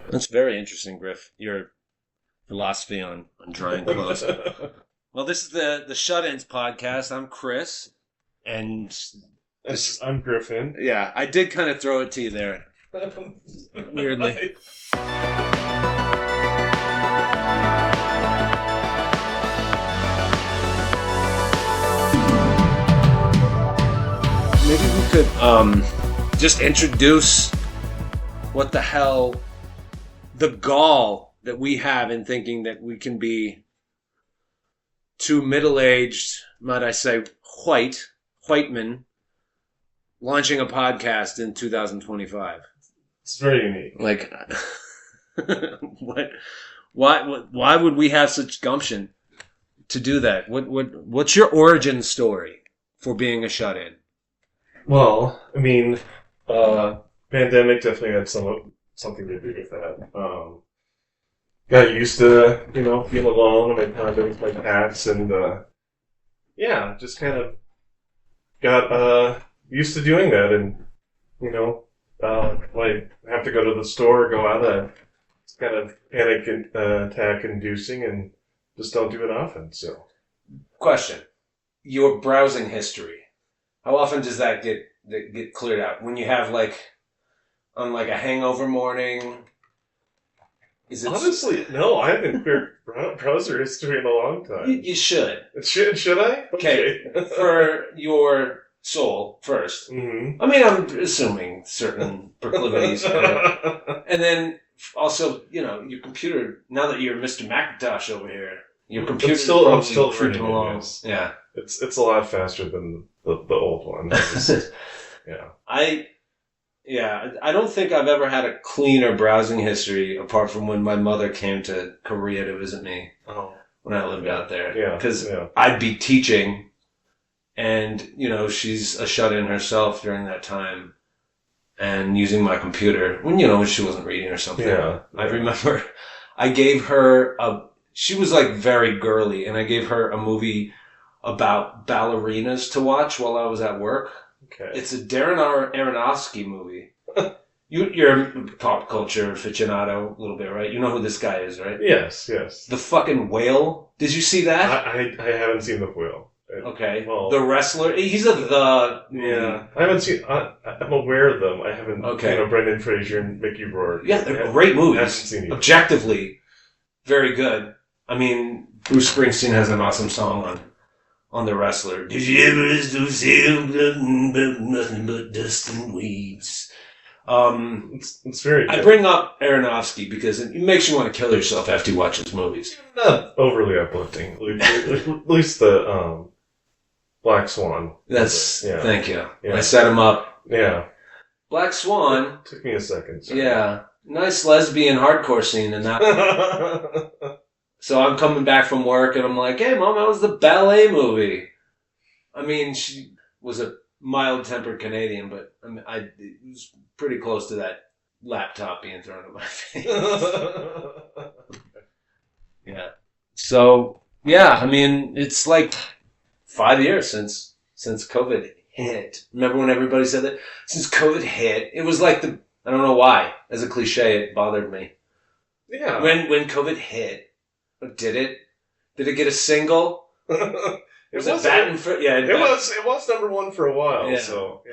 That's very interesting, Griff. Your philosophy on drying clothes. Well, this is the Shut-Ins podcast. I'm Chris, and this, I'm Griffin. yeah, I did kind of throw it to you there, weirdly. Maybe we could just introduce what the hell the gall that we have in thinking that we can be two middle-aged, might I say, white men launching a podcast in 2025. It's very unique. Like, why would we have such gumption to do that? What's your origin story for being a shut-in? Well, I mean, pandemic definitely had something to do with that. Got used to, being alone in my condo with my cats, and just kind of got used to doing that. And when I have to go to the store, go out, it's kind of panic attack inducing, and just don't do it often. So, Question: your browsing history. How often does that get cleared out? When you have on a hangover morning? Is it honestly, no, I haven't cleared browser history in a long time. You should. Should I? Okay. For your soul first. Mm-hmm. I mean, I'm assuming certain proclivities. And then also, your computer, now that you're Mr. Macintosh over here, your computer I'm still creeping learning along. this. Yeah. It's a lot faster than the old one. Yeah. I don't think I've ever had a cleaner browsing history apart from when my mother came to Korea to visit me when I lived out there. Yeah. Because I'd be teaching and, she's a shut-in herself during that time and using my computer when she wasn't reading or something. Yeah. I remember I gave her she was very girly, and I gave her a movie about ballerinas to watch while I was at work. Okay. It's a Darren Aronofsky movie. You're a pop culture aficionado a little bit, right? You know who this guy is, right? Yes. The fucking Whale. Did you see that? I haven't seen The Whale. Okay. Well, the Wrestler. He's the... Yeah. I haven't seen... I'm aware of them. I haven't... Okay. Brendan Fraser and Mickey Rourke. Yeah, they're great movies. I haven't seen either. Objectively, very good. I mean, Bruce Springsteen has an awesome song on The Wrestler. Did you ever see nothing but dust and weeds? It's very good. I bring up Aronofsky because it makes you want to kill yourself after you watch his movies. Not overly uplifting. At least the Black Swan. Thank you. Yeah. I set him up. Yeah. Black Swan. Took me a second. Sorry. Yeah. Nice lesbian hardcore scene in that. So I'm coming back from work and I'm like, hey, Mom, that was the ballet movie. I mean, she was a mild-tempered Canadian, but it was pretty close to that laptop being thrown at my face. Yeah. So, I mean, it's 5 years since COVID hit. Remember when everybody said that? Since COVID hit, it was I don't know why. As a cliche, it bothered me. Yeah. When COVID hit, did it get a single? It was batting for it was number one for a while. Yeah. So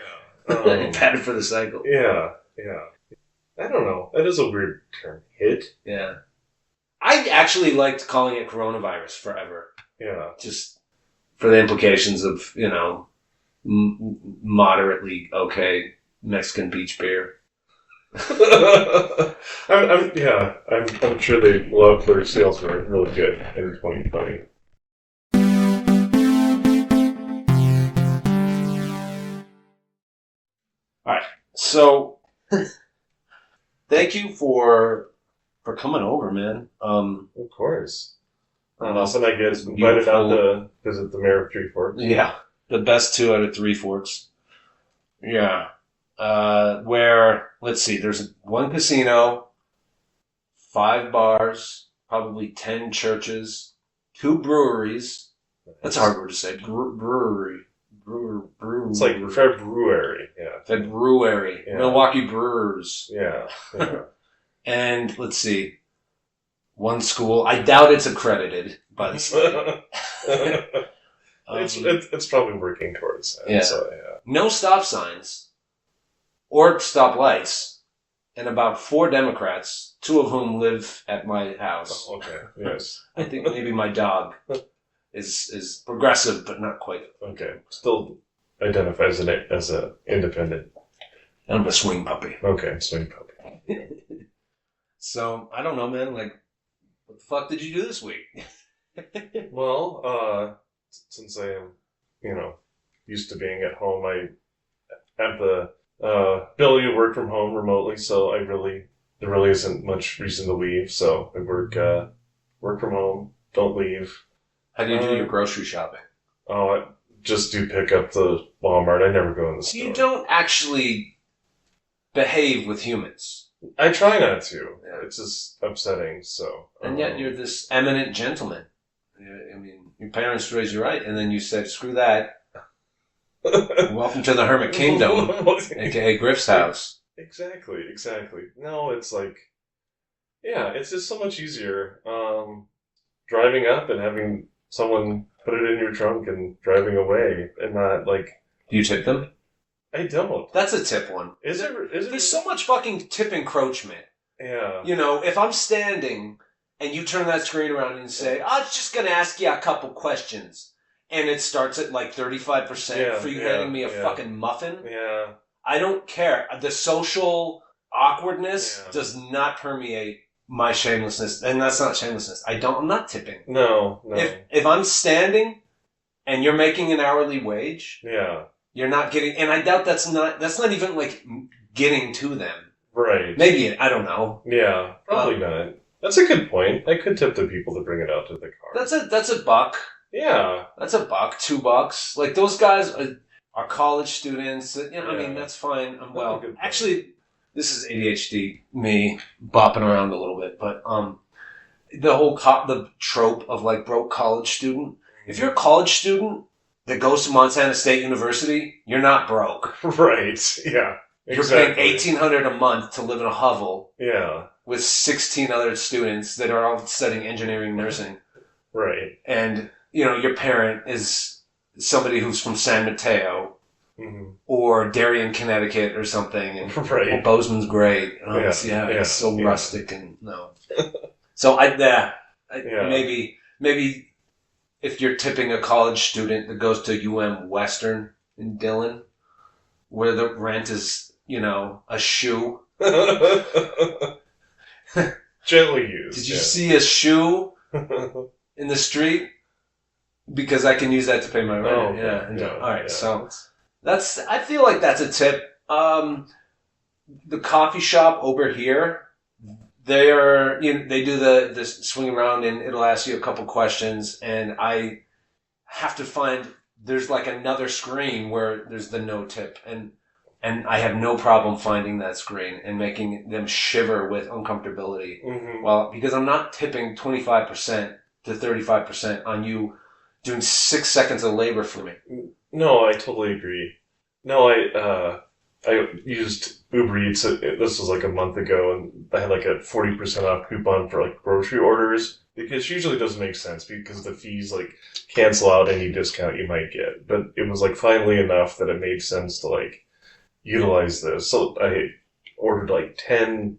it batted for the cycle. Yeah. I don't know. That is a weird term. Hit. Yeah. I actually liked calling it coronavirus forever. Yeah. Just for the implications of moderately okay Mexican beach beer. I'm sure they loved their sales were really good in 2020. All right, so thank you for coming over, man. Of course. Unless I get invited out to visit the mayor of Three Forks. Yeah, the best 2 out of 3 forks. Yeah. Where, let's see, there's 1 casino, 5 bars, probably 10 churches, 2 breweries. That's a hard word to say. Brewery. It's like February. Yeah. February. Yeah. Milwaukee Brewers. Yeah. Yeah. And let's see, one school. I doubt it's accredited by the state. It's probably working towards that. Yeah. So, yeah. No stop signs or stop lights, and about 4 Democrats, 2 of whom live at my house. Oh, okay. Yes. I think maybe my dog is progressive, but not quite. Okay. Still identifies as a independent. I'm a swing puppy. Okay, swing puppy. So, I don't know, man. Like, what the fuck did you do this week? Well, since I am, used to being at home, I have the ability to work from home remotely, so there really isn't much reason to leave. So I work from home, don't leave. How do you do your grocery shopping? Oh, I just do pick up the Walmart. I never go in the store. You don't actually behave with humans. I try not to. Yeah. It's just upsetting. So, and yet you're this eminent gentleman. I mean, your parents raised you right, and then you said, "Screw that." Welcome to the Hermit Kingdom, aka Griff's house. Exactly. No, it's like, yeah, it's just so much easier driving up and having someone put it in your trunk and driving away, and not like. Do you tip them? I don't. That's a tip one. Is it? There's so much fucking tip encroachment. Yeah. If I'm standing and you turn that screen around and say, "I was just going to ask you a couple questions," and it starts at like 35% for you handing me a fucking muffin. Yeah. I don't care. The social awkwardness does not permeate my shamelessness, and that's not shamelessness. I'm not tipping. No. If I'm standing and you're making an hourly wage, you're not getting, and I doubt that's not even like getting to them. Right. Maybe, I don't know. Yeah, probably not. That's a good point. I could tip the people to bring it out to the car. That's a buck. Yeah. That's a buck, $2. Like, those guys are college students. I mean, that's fine. Well, actually, this is ADHD, me bopping around a little bit, but the whole the trope of like broke college student. If you're a college student that goes to Montana State University, you're not broke. Right. Yeah. Exactly. You're paying $1,800 a month to live in a hovel. Yeah. With 16 other students that are all studying engineering, nursing. Right. And your parent is somebody who's from San Mateo or Darien, Connecticut, or something. And right. Bozeman's great. It's so rustic and no. So maybe if you're tipping a college student that goes to UM Western in Dillon, where the rent is a shoe. Gently used. Did you see a shoe in the street? Because I can use that to pay my rent. Oh, okay. All right. Yeah. So I feel like that's a tip. The coffee shop over here, they do the swing around and it'll ask you a couple questions, and I have to find there's like another screen where there's the no tip, and I have no problem finding that screen and making them shiver with uncomfortability. Mm-hmm. Well, because I'm not tipping 25% to 35% on you doing 6 seconds of labor for me. No, I totally agree. No, I used Uber Eats. This was like a month ago, and I had like a 40% off coupon for like grocery orders, because usually it doesn't make sense because the fees like cancel out any discount you might get. But it was like finally enough that it made sense to like utilize this. So I ordered like 10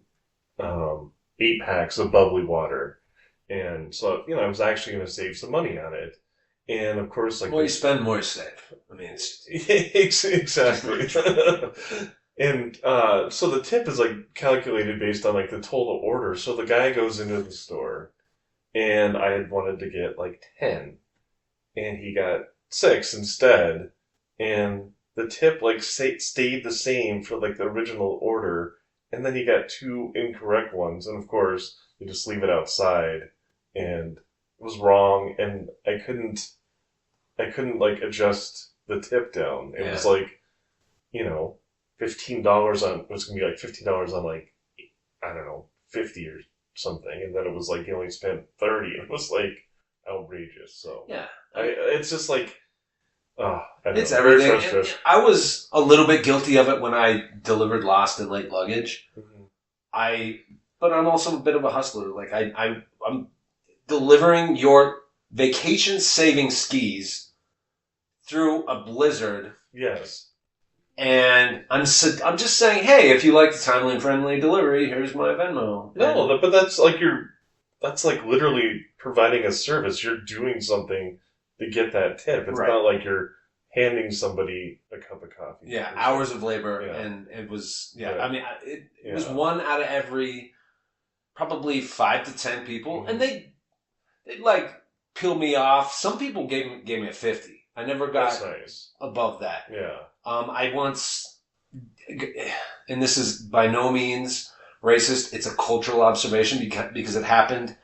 8-packs of bubbly water, and so I was actually going to save some money on it. And of course, like, more you spend, more you save. I mean, it's exactly. And so the tip is like calculated based on like the total order. So the guy goes into the store, and I had wanted to get like 10, and he got 6 instead, and the tip like stayed the same for like the original order, and then he got 2 incorrect ones, and of course you just leave it outside, and it was wrong, and I couldn't like adjust the tip down. It was like, $15 on, it was gonna be like $15 on like, I don't know, 50 or something, and then it was like you only spent 30. It was like outrageous. So it's just like, it's everything. I was a little bit guilty of it when I delivered Lost and Late Luggage. Mm-hmm. I but I'm also a bit of a hustler. Like I'm delivering your vacation saving skis through a blizzard. Yes. And I'm just saying, hey, if you like the timely and friendly delivery, here's my Venmo. No, but that's like literally providing a service. You're doing something to get that tip. It's not like you're handing somebody a cup of coffee. Yeah, hours of labor, and it was, I mean, it was one out of every probably 5 to 10 people, and they like peel me off. Some people gave me a 50. I never got above that. Yeah. I once, and this is by no means racist, it's a cultural observation because it happened,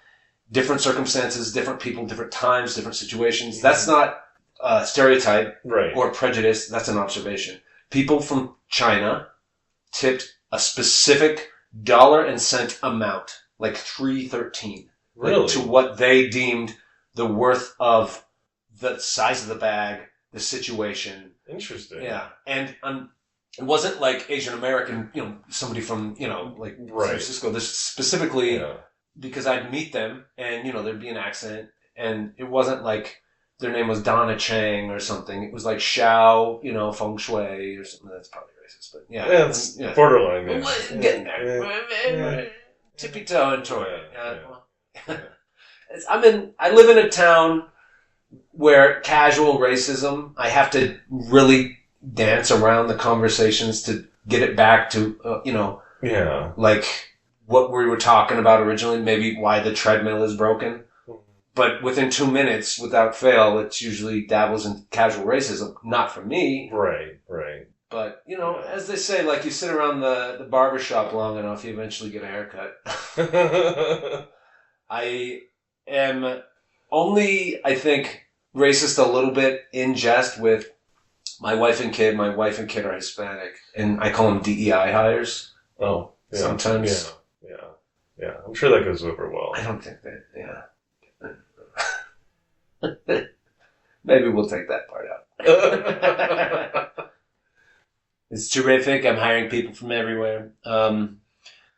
different circumstances, different people, different times, different situations. Mm-hmm. That's not a stereotype or prejudice, that's an observation. People from China tipped a specific dollar and cent amount, like $3.13, like, to what they deemed the worth of the size of the bag, the situation. Interesting. Yeah. And it wasn't like Asian American, somebody from, like San Francisco. This specifically because I'd meet them and, there'd be an accent, and it wasn't like their name was Donna Chang or something. It was like Xiao, Feng Shui or something. That's probably racist, but yeah. It's borderline. Getting there. Tippy toe and toy. I live in a town where casual racism, I have to really dance around the conversations to get it back to, like what we were talking about originally, maybe why the treadmill is broken. But within 2 minutes, without fail, it's usually dabbles in casual racism. Not for me. Right. But, as they say, like you sit around the barbershop long enough, you eventually get a haircut. I am only, I think, racist a little bit in jest with my wife and kid. My wife and kid are Hispanic, and I call them DEI hires. Oh, yeah. Sometimes. Yeah. I'm sure that goes over well. I don't think that, Maybe we'll take that part out. It's terrific. I'm hiring people from everywhere.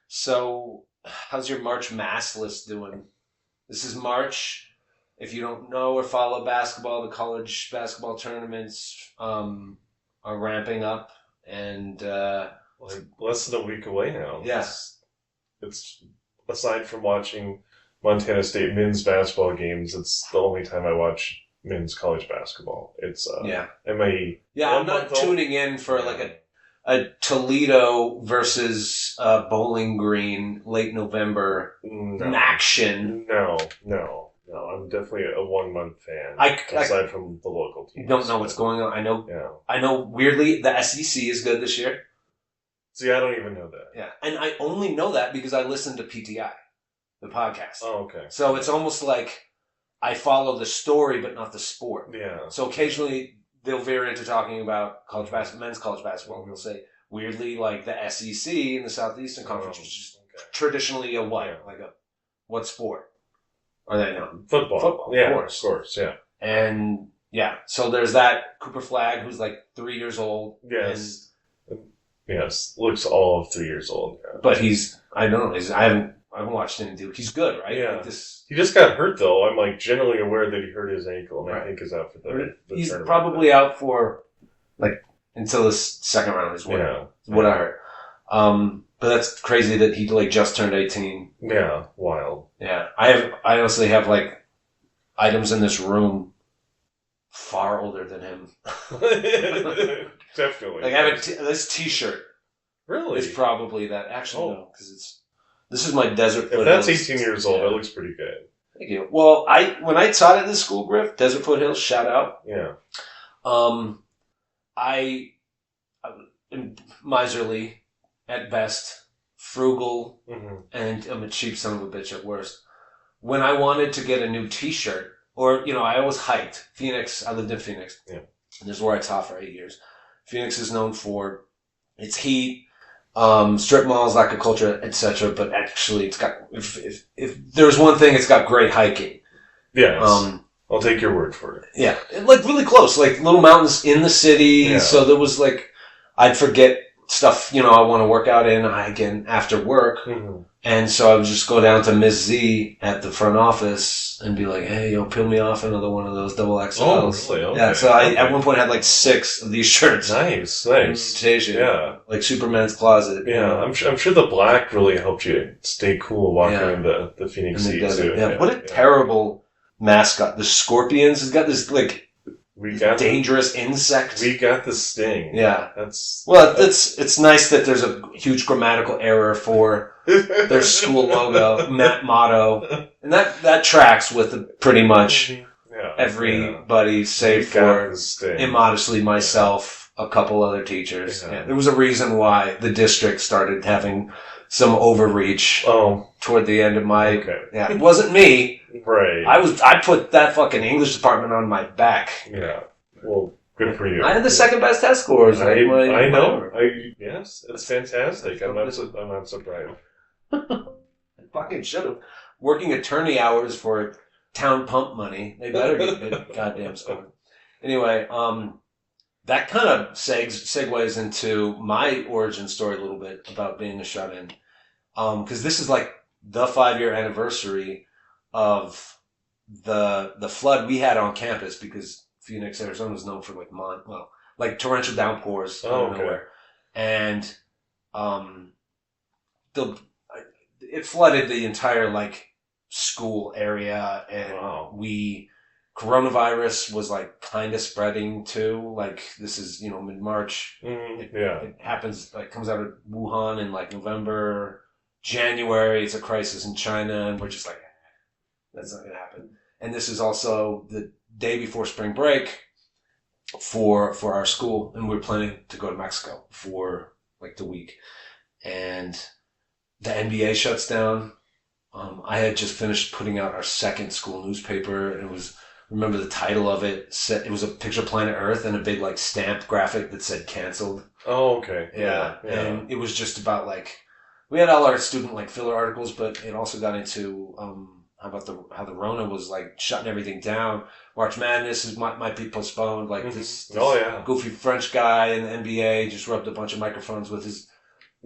So, how's your March Massless doing? This is March. If you don't know or follow basketball, the college basketball tournaments are ramping up, and like less than a week away now. Yes, it's aside from watching Montana State men's basketball games, it's the only time I watch men's college basketball. It's I'm not tuning in for like a Toledo versus Bowling Green late November action. No. I'm definitely a 1 month fan. Aside from the local teams. You don't know what's going on. I know weirdly the SEC is good this year. See, I don't even know that. Yeah. And I only know that because I listen to PTI, the podcast. Oh, okay. So it's almost like I follow the story but not the sport. Yeah. So occasionally they'll veer into talking about men's college basketball, and they'll say, weirdly, like the SEC in the Southeastern Conference, which is traditionally what sport? Are they now? Football. Yeah, of course, yeah. And, so there's that Cooper Flagg, who's like 3 years old. Yes. Yes, looks all of 3 years old. Yeah. But I haven't watched him do. He's good, right? Yeah. He just got hurt, though. I'm like generally aware that he hurt his ankle, and I think is out for the He's tournament. probably out for, until the second round is what I heard. But that's crazy that he just turned 18. Yeah, wild. Yeah, I honestly have items in this room far older than him. Definitely. I have this T-shirt. Really? It's probably that. Actually, no, because this is my Desert Foothills. If that's 18 years old, that looks pretty good. Thank you. Well, when I taught at this school, Griff, Desert Foothills, shout out. Yeah. I am miserly at best, frugal, and I'm a cheap son of a bitch at worst. When I wanted to get a new T-shirt, or, I always hiked. Phoenix, I lived in Phoenix. Yeah. And this is where I taught for 8 years. Phoenix is known for its heat, strip malls, lack of culture, etc. But actually, it's got, if there's one thing, it's got great hiking. Yes. I'll take your word for it. Yeah. Really close, little mountains in the city. Yeah. So there was I'd forget stuff, I want to work out in, again, after work. And so I would just go down to Miss Z at the front office and be like, hey, peel me off another one of those double XLs. Oh, really? Okay. Yeah, so I at one point had like 6 of these shirts. Nice. Yeah. Like Superman's closet. Yeah, I'm sure the black really helped you stay cool walking in the Phoenix Sea too. Yeah, what a terrible mascot. The Scorpions has got this like dangerous insect. We got the sting. Yeah. It's nice that there's a huge grammatical error for their school logo, motto. And that tracks with pretty much everybody save for immodestly myself, a couple other teachers. Yeah. There was a reason why the district started having some overreach toward the end of my... Okay. Yeah, it wasn't me. Right. I put that fucking English department on my back. Yeah. Well, good for you. I had the second best test scores. I know. Yes, it's fantastic. I'm not surprised. I fucking should have. Working attorney hours for town pump money. They better get good goddamn score. Anyway, that kind of segues into my origin story a little bit about being a shut-in. Because this is like the 5-year anniversary of the flood we had on campus, because Phoenix, Arizona is known for like torrential downpours out of nowhere. And it flooded the entire like school area, and coronavirus was like kind of spreading too. Like this is, mid-March. It happens, like comes out of Wuhan in like November, January. It's a crisis in China, and we're just like, that's not going to happen. And this is also the day before spring break for our school, and we're planning to go to Mexico for like the week. And the NBA shuts down. I had just finished putting out our second school newspaper, and remember the title of it? It was a picture of planet Earth and a big like stamped graphic that said canceled. Oh, okay. Yeah. And it was just about like, we had all our student like filler articles, but it also got into how the Rona was like shutting everything down. March Madness might be postponed. Like this goofy French guy in the NBA just rubbed a bunch of microphones with his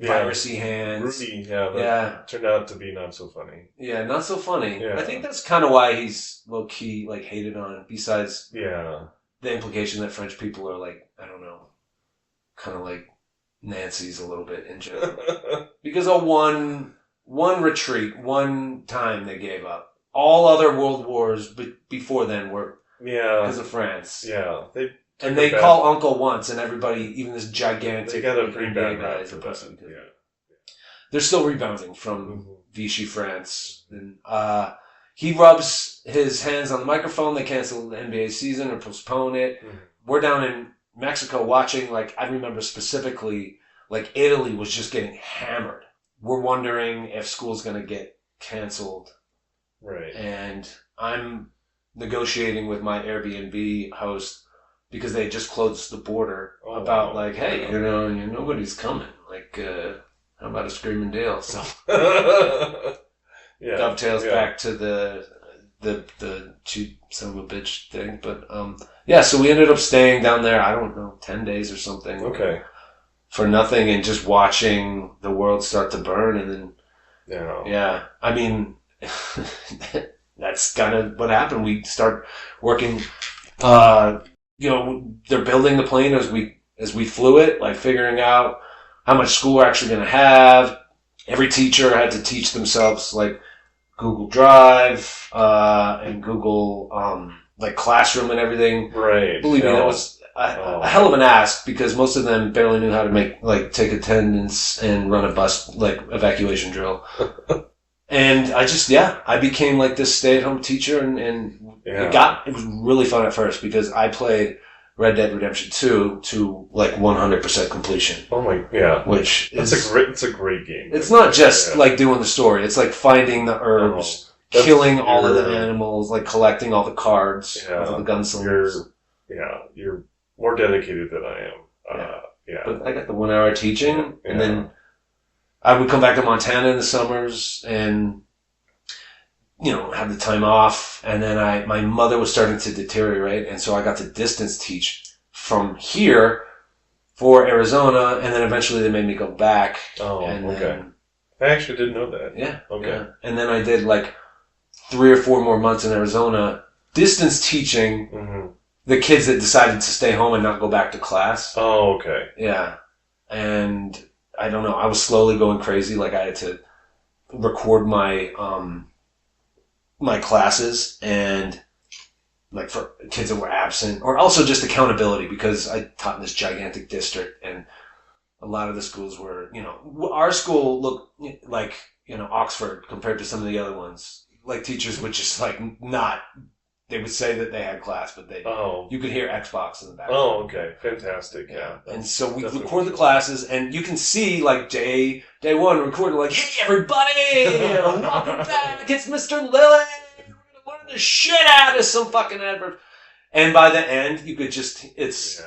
virusy hands. Rudy, turned out to be not so funny. Yeah, not so funny. Yeah. I think that's kind of why he's low key like hated on. Besides, the implication that French people are like, I don't know, kind of like Nazis a little bit in general. Because of one retreat, one time they gave up. All other world wars before then were because of France. Yeah, they call Uncle once, and everybody, even this gigantic, they got a pretty bad guy is a person. They're still rebounding from Vichy France, and he rubs his hands on the microphone. They cancel the NBA season or postpone it. We're down in Mexico watching. Like I remember specifically, like Italy was just getting hammered. We're wondering if school's going to get canceled. Right. And I'm negotiating with my Airbnb host because they just closed the border about like, hey, nobody's coming. Like, how about a screaming deal? So dovetails back to the cheap son of a bitch thing. But so we ended up staying down there, I don't know, 10 days or something. Okay. For nothing, and just watching the world start to burn, and then I mean, that's kind of what happened. We start working. They're building the plane as we flew it, like figuring out how much school we're actually going to have. Every teacher had to teach themselves like Google Drive and Google like Classroom and everything. Right. Believe me, that was a hell of an ask, because most of them barely knew how to take attendance and run a bus like evacuation drill. And I became like this stay-at-home teacher, and it was really fun at first because I played Red Dead Redemption 2 to like 100% completion. Oh my, which it's a great game. It's not just like doing the story; it's like finding the herbs, killing all of the animals, like collecting all the cards, all the gunslingers. You're more dedicated than I am. But I got the 1 hour teaching, and then I would come back to Montana in the summers and, have the time off. And then my mother was starting to deteriorate. And so I got to distance teach from here for Arizona. And then eventually they made me go back. Then I actually didn't know that. Yeah. Okay. Yeah. And then I did like 3 or 4 more months in Arizona, distance teaching the kids that decided to stay home and not go back to class. Oh, okay. Yeah. And I don't know, I was slowly going crazy. Like I had to record my my classes and like for kids that were absent, or also just accountability, because I taught in this gigantic district and a lot of the schools were, our school looked like, Oxford compared to some of the other ones. Like teachers would just like not, they would say that they had class, but you could hear Xbox in the background. Oh, okay. Fantastic. Yeah. And so we record the classes and you can see like day one recorded like, hey everybody, welcome back. It's Mr. Lilly. We're going to learn the shit out of some fucking adverb. And by the end, you could just, it's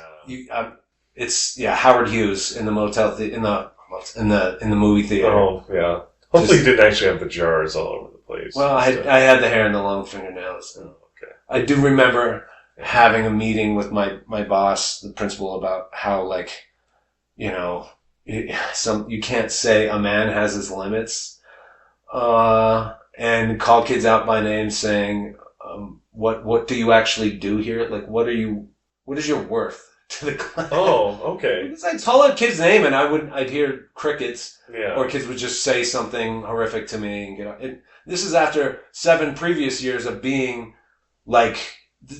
Howard Hughes in the motel, in the movie theater. Oh, yeah. Hopefully you didn't actually have the jars all over the place. Well, I had the hair and the long fingernails. And okay. I do remember having a meeting with my boss, the principal, about how, like, you can't say a man has his limits, and call kids out by name saying, what do you actually do here? Like, what is your worth to the class? Oh, okay. Because I'd call a kid's name and I'd hear crickets, yeah. Or kids would just say something horrific to me and get out. This is after 7 previous years of being like,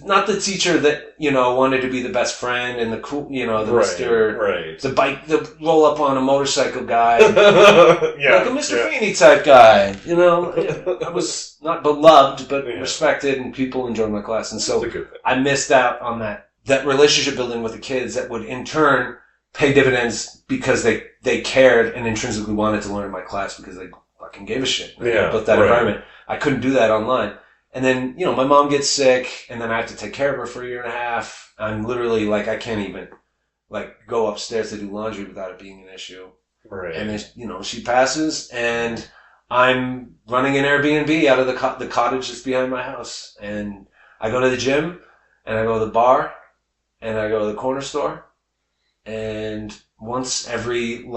not the teacher that, wanted to be the best friend and the cool, the Mr. The roll up on a motorcycle guy. Yeah. Like a Mr. Feeney type guy, I was not beloved, but respected, and people enjoyed my class. And so I missed out on that relationship building with the kids that would in turn pay dividends because they cared and intrinsically wanted to learn in my class because they fucking gave a shit. Yeah. Built that environment. I couldn't do that online. And then, my mom gets sick and then I have to take care of her for a year and a half. I'm literally like, I can't even like go upstairs to do laundry without it being an issue. Right. And then, she passes and I'm running an Airbnb out of the cottage that's behind my house. And I go to the gym and I go to the bar and I go to the corner store. And once every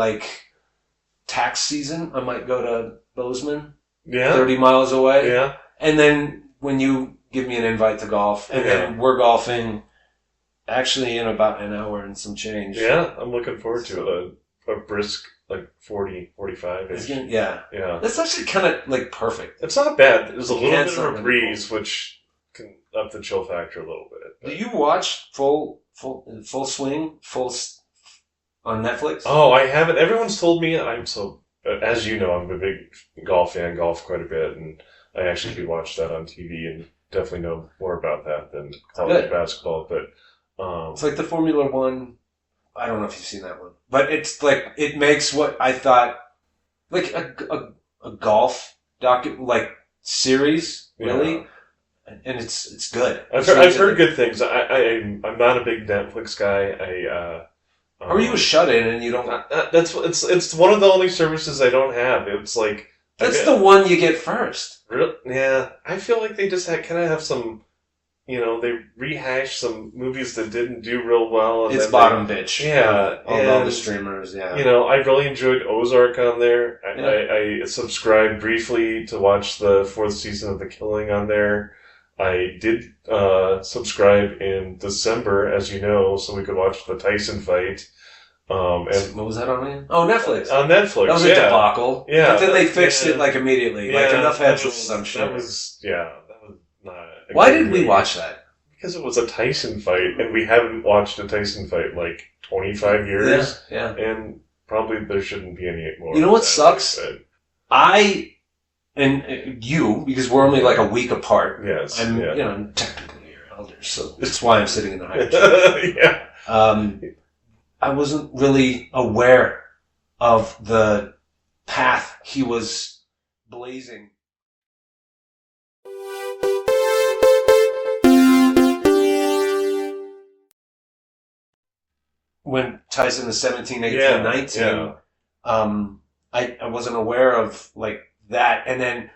tax season, I might go to Bozeman. Yeah. 30 miles away. Yeah. And then when you give me an invite to golf, and then we're golfing actually in about an hour and some change. Yeah, I'm looking forward to a brisk, 40, 45-ish. Yeah. That's actually kind of perfect. It's not bad. There's a little bit of a breeze, which can up the chill factor a little bit. Do you watch Full Swing on Netflix? Oh, I haven't. Everyone's told me as you know, I'm a big golf fan, golf quite a bit, and I actually do watch that on TV and definitely know more about that than college basketball. But it's like the Formula One. I don't know if you've seen that one, but it's it makes what I thought like a golf series, really, and it's good. I've heard good things. I'm not a big Netflix guy. Are you a shut-in and you don't? It's one of the only services I don't have. It's like that's the one you get first. Really? Yeah, I feel like they just kind of have some, they rehash some movies that didn't do real well. And it's bottom bitch. Yeah, all the streamers. Yeah, I really enjoyed Ozark on there. I subscribed briefly to watch the 4th season of The Killing on there. I did subscribe in December, as you know, so we could watch the Tyson fight. And what was that on again? Oh, Netflix. On Netflix, that was a debacle. Yeah, but then they fixed it immediately. Enough heads rolled, I'm sure. That was not. Why did we watch that? Because it was a Tyson fight, and we haven't watched a Tyson fight in 25 years. Yeah. And probably there shouldn't be any more. You know what sucks? And you, because we're only a week apart. Yes. I'm technically your elder, so that's why I'm sitting in the higher chair. Yeah. I wasn't really aware of the path he was blazing. When Tyson was 17, 18, 19, I wasn't aware of that. And then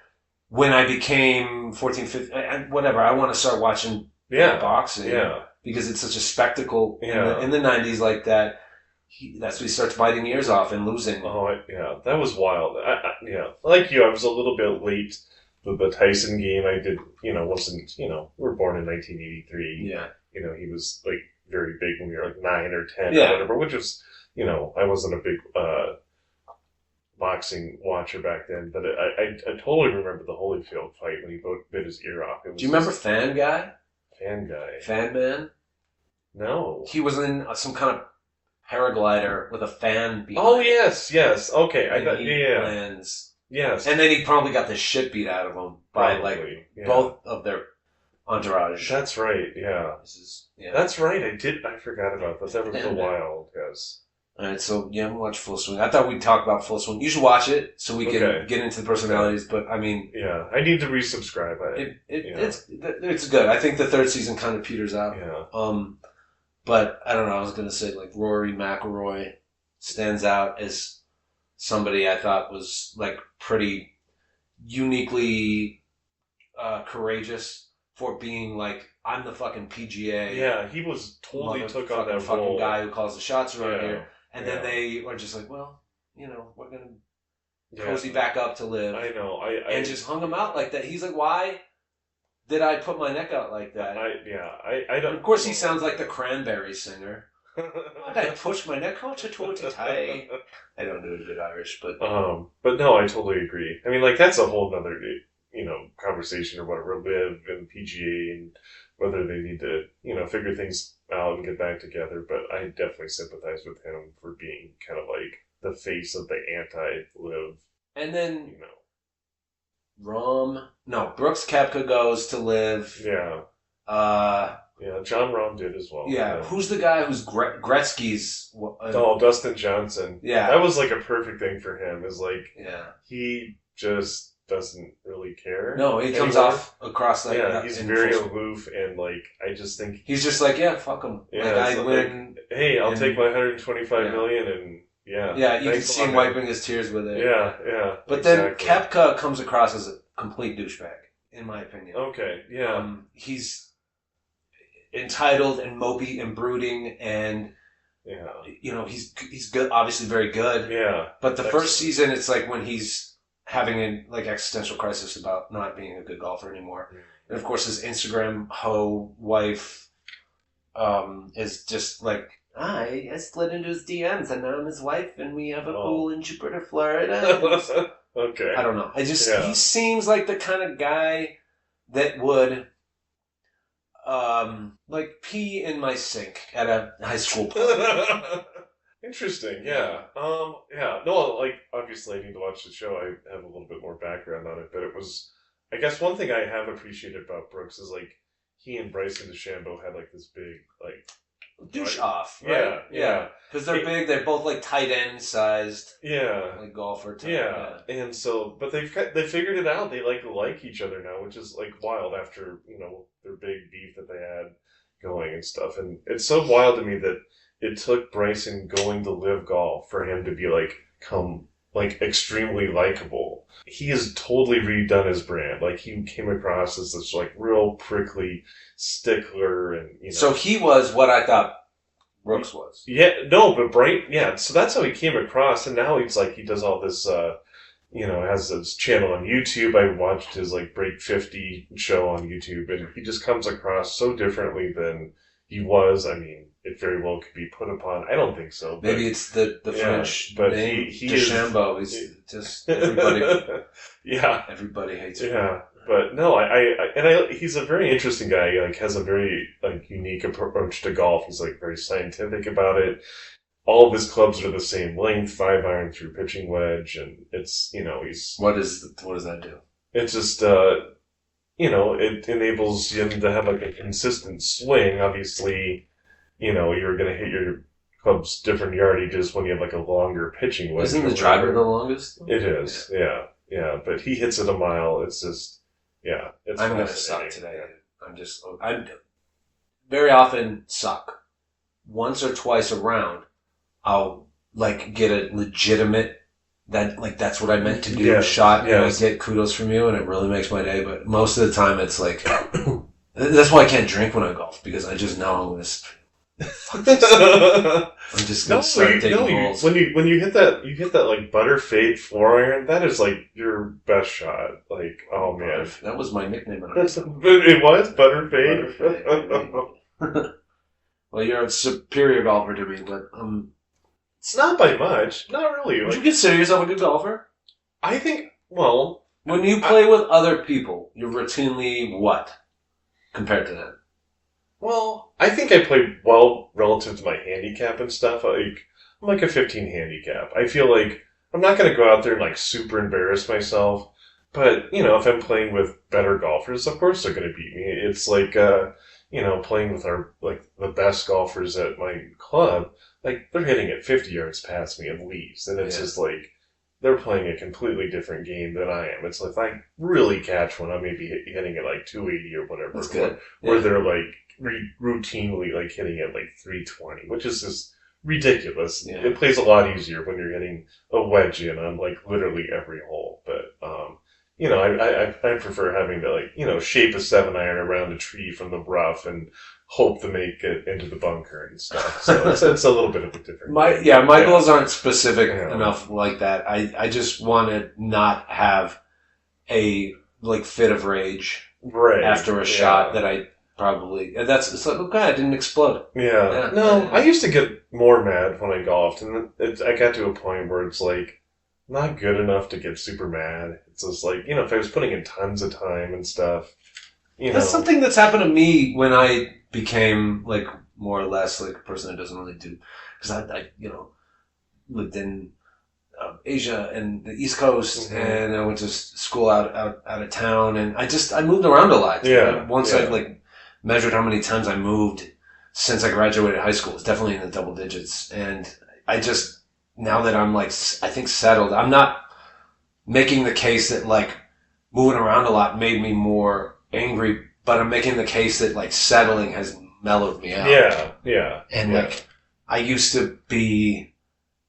when I became 14, 15, whatever, I want to start watching boxing. Yeah. Because it's such a spectacle Yeah. in the 90s like that. that's when he starts biting ears off and losing. Oh, yeah, that was wild. Yeah, like you, I was a little bit late with the Tyson game. I did, wasn't, we were born in 1983. Yeah. He was like very big when we were like 9 or 10 Yeah. or whatever, which was, I wasn't a big boxing watcher back then, but I totally remember the Holyfield fight when he bit his ear off. Do you remember Fan Guy? Fan Guy? Fan Man? No. He was in some kind of paraglider with a fan behind. Oh, yes. Okay. Lands. Yes. And then he probably got the shit beat out of him by both of their entourage. That's right, yeah. That's right, I forgot about that. That was a wild, yes. Alright, so we watch Full Swing. I thought we'd talk about Full Swing. You should watch it so we can get into the personalities, but I mean... Yeah, I need to resubscribe. It's good. I think the third season kind of peters out. Yeah. But I don't know, I was going to say like Rory McIlroy stands out as somebody I thought was like pretty uniquely courageous for being like, I'm the fucking PGA. Yeah, he was totally took on that fucking role. guy who calls the shots around here. And then they are just like, well, we're going to cozy back up to live. I know. And just hung him out like that. He's like, why did I put my neck out like that? I don't. Of course, he sounds like the Cranberries singer. I pushed my neck out to tie. I don't do a good Irish, but no, I totally agree. I mean, like that's a whole nother conversation or whatever. Live and PGA and whether they need to figure things out and get back together. But I definitely sympathize with him for being kind of like the face of the anti-live. And then Brooks Koepka goes to live. Yeah. John Rahm did as well. Yeah. Who's the guy who's Gretzky's? Dustin Johnson. Yeah. That was like a perfect thing for him. Is like, he just doesn't really care. No, he comes off across like he's very aloof and like I just think he's just like fuck him. Yeah, like I win. Hey, I'll take my $125 million and you can see him wiping his tears with it. Yeah. But then Koepka comes across as a complete douchebag, in my opinion. Okay, yeah. He's entitled and mopey and brooding and he's good, obviously very good. Yeah. But the first season, it's like when he's having an existential crisis about not being a good golfer anymore. And of course his Instagram wife is just like, I slid into his DMs and now I'm his wife and we have a pool in Jupiter, Florida. Okay. I don't know. He seems like the kind of guy that would pee in my sink at a high school party. Interesting, yeah. No, like, obviously I need to watch the show. I have a little bit more background on it, but it was, I guess one thing I have appreciated about Brooks is, like, he and Bryson DeChambeau had, like, this big, like... douche off, right? Yeah. Because they're big, they're both, like, tight end sized. Yeah. Like, golfer type. Yeah. And so, but they figured it out. They, like each other now, which is, like, wild after, their big beef that they had going and stuff. And it's so wild to me that it took Bryson going to live golf for him to be extremely likable. He has totally redone his brand. Like he came across as this real prickly stickler and So he was what I thought Brooks was. Yeah, no, but so that's how he came across and now he's he does all this has his channel on YouTube. I watched his Break 50 show on YouTube and he just comes across so differently than he was. I mean, it very well could be put upon. I don't think so. Maybe it's the French but name. He DeChambeau is just everybody. Everybody hates him. Yeah, but no, he's a very interesting guy. Has a very unique approach to golf. He's very scientific about it. All of his clubs are the same length, 5-iron through pitching wedge, and it's he's. What does that do? It's just it enables him to have a consistent swing. Obviously, you're going to hit your club's different yardages when you have a longer pitching wedge. Isn't the driver the longest? It is, yeah. But he hits it a mile. It's just, it's I'm going to suck today. I very often suck. Once or twice around, I'll get a legitimate that's what I meant to do shot and I get kudos from you and it really makes my day. But most of the time it's that's why I can't drink when I golf because I just know I'm just gonna start taking balls. When you hit that like butter fade 4-iron, that is like your best shot. Like, oh man, that was my nickname. It was butter fade. Well, you're a superior golfer to me, but it's not by much. Not really. Would you consider yourself a good golfer? I think. Well, when you play with other people, you're routinely what compared to them? Well, I think I played well relative to my handicap and stuff. I'm like a 15 handicap. I feel like I'm not going to go out there and like super embarrass myself. But, if I'm playing with better golfers, of course they're going to beat me. It's like, playing with the best golfers at my club, like they're hitting it 50 yards past me at least. And it's just like, they're playing a completely different game than I am. It's like, if I really catch one, I may be hitting it like 280 or whatever. That's good. Where they're like, routinely like hitting it like 320, which is just ridiculous. Yeah. It plays a lot easier when you're hitting a wedge in on like literally every hole. But I prefer having to shape a 7-iron around a tree from the rough and hope to make it into the bunker and stuff. So it's a little bit of a different. My goals aren't specific enough like that. I just want to not have a fit of rage after a shot that I. Probably. It's like, okay, I didn't explode. Yeah. No, I used to get more mad when I golfed, and I got to a point where it's like, not good enough to get super mad. It's just like, if I was putting in tons of time and stuff, That's something that's happened to me when I became, like, more or less, like, a person that doesn't really do, because I lived in Asia and the East Coast, and I went to school out of town, and I moved around a lot. Yeah. Once I, measured how many times I moved since I graduated high school. It's definitely in the double digits. And I just, now that I'm I think settled, I'm not making the case that moving around a lot made me more angry, but I'm making the case that settling has mellowed me out. Yeah. And I used to be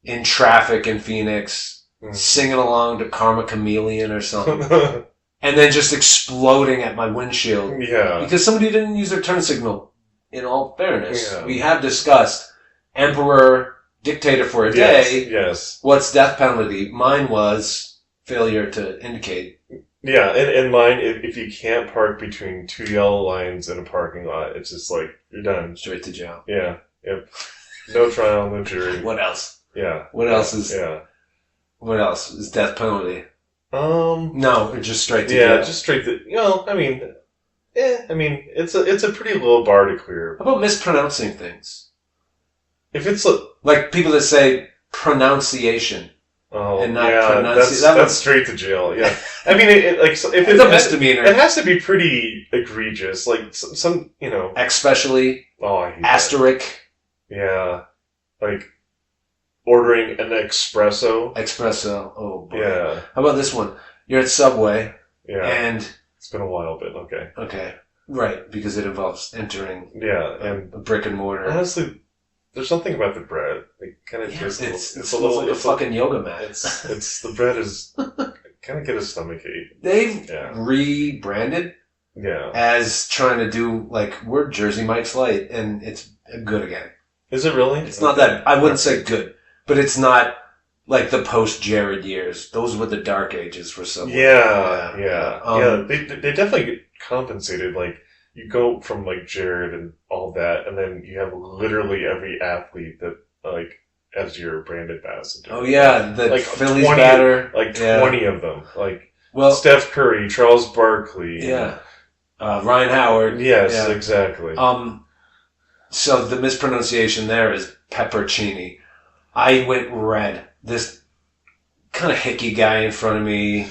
in traffic in Phoenix, singing along to Karma Chameleon or something. And then just exploding at my windshield. Yeah. Because somebody didn't use their turn signal, in all fairness. Yeah. We have discussed emperor, dictator for a day. Yes. What's death penalty? Mine was failure to indicate. Yeah, and mine, if you can't park between 2 yellow lines in a parking lot, it's just like, you're done. Straight to jail. Yeah. Yep. No trial, no jury. What else? Yeah. What else is... Yeah. What else is death penalty? No, just straight to jail. Just straight to, it's a pretty low bar to clear. How about mispronouncing things? If it's like people that say pronunciation. And not pronunciation. That's straight to jail. Yeah. I mean, if it's a misdemeanor. It has to be pretty egregious. Like some, Especially. Oh, I hate asterisk. That. Yeah. Like ordering an espresso. Espresso. Oh, boy. Yeah. How about this one? You're at Subway. Yeah. And... It's been a while, but okay. Okay. Right, because it involves entering and a brick and mortar. Honestly, there's something about the bread. It kind of tastes it's a little like a fucking yoga mat. It's the bread is kind of get a stomach ache. They've rebranded as trying to do we're Jersey Mike's Light, and it's good again. Is it really? It's not that, I wouldn't say good, but it's not like the post-Jared years. Those were the dark ages for someone. Yeah. They definitely get compensated. You go from Jared and all that, and then you have literally every athlete that as your brand ambassador. Oh yeah, the Phillies batter. 20 of them. Well, Steph Curry, Charles Barkley. Yeah. Ryan Howard. Yes, exactly. So the mispronunciation there is peppercini. I went red. This kind of hickey guy in front of me,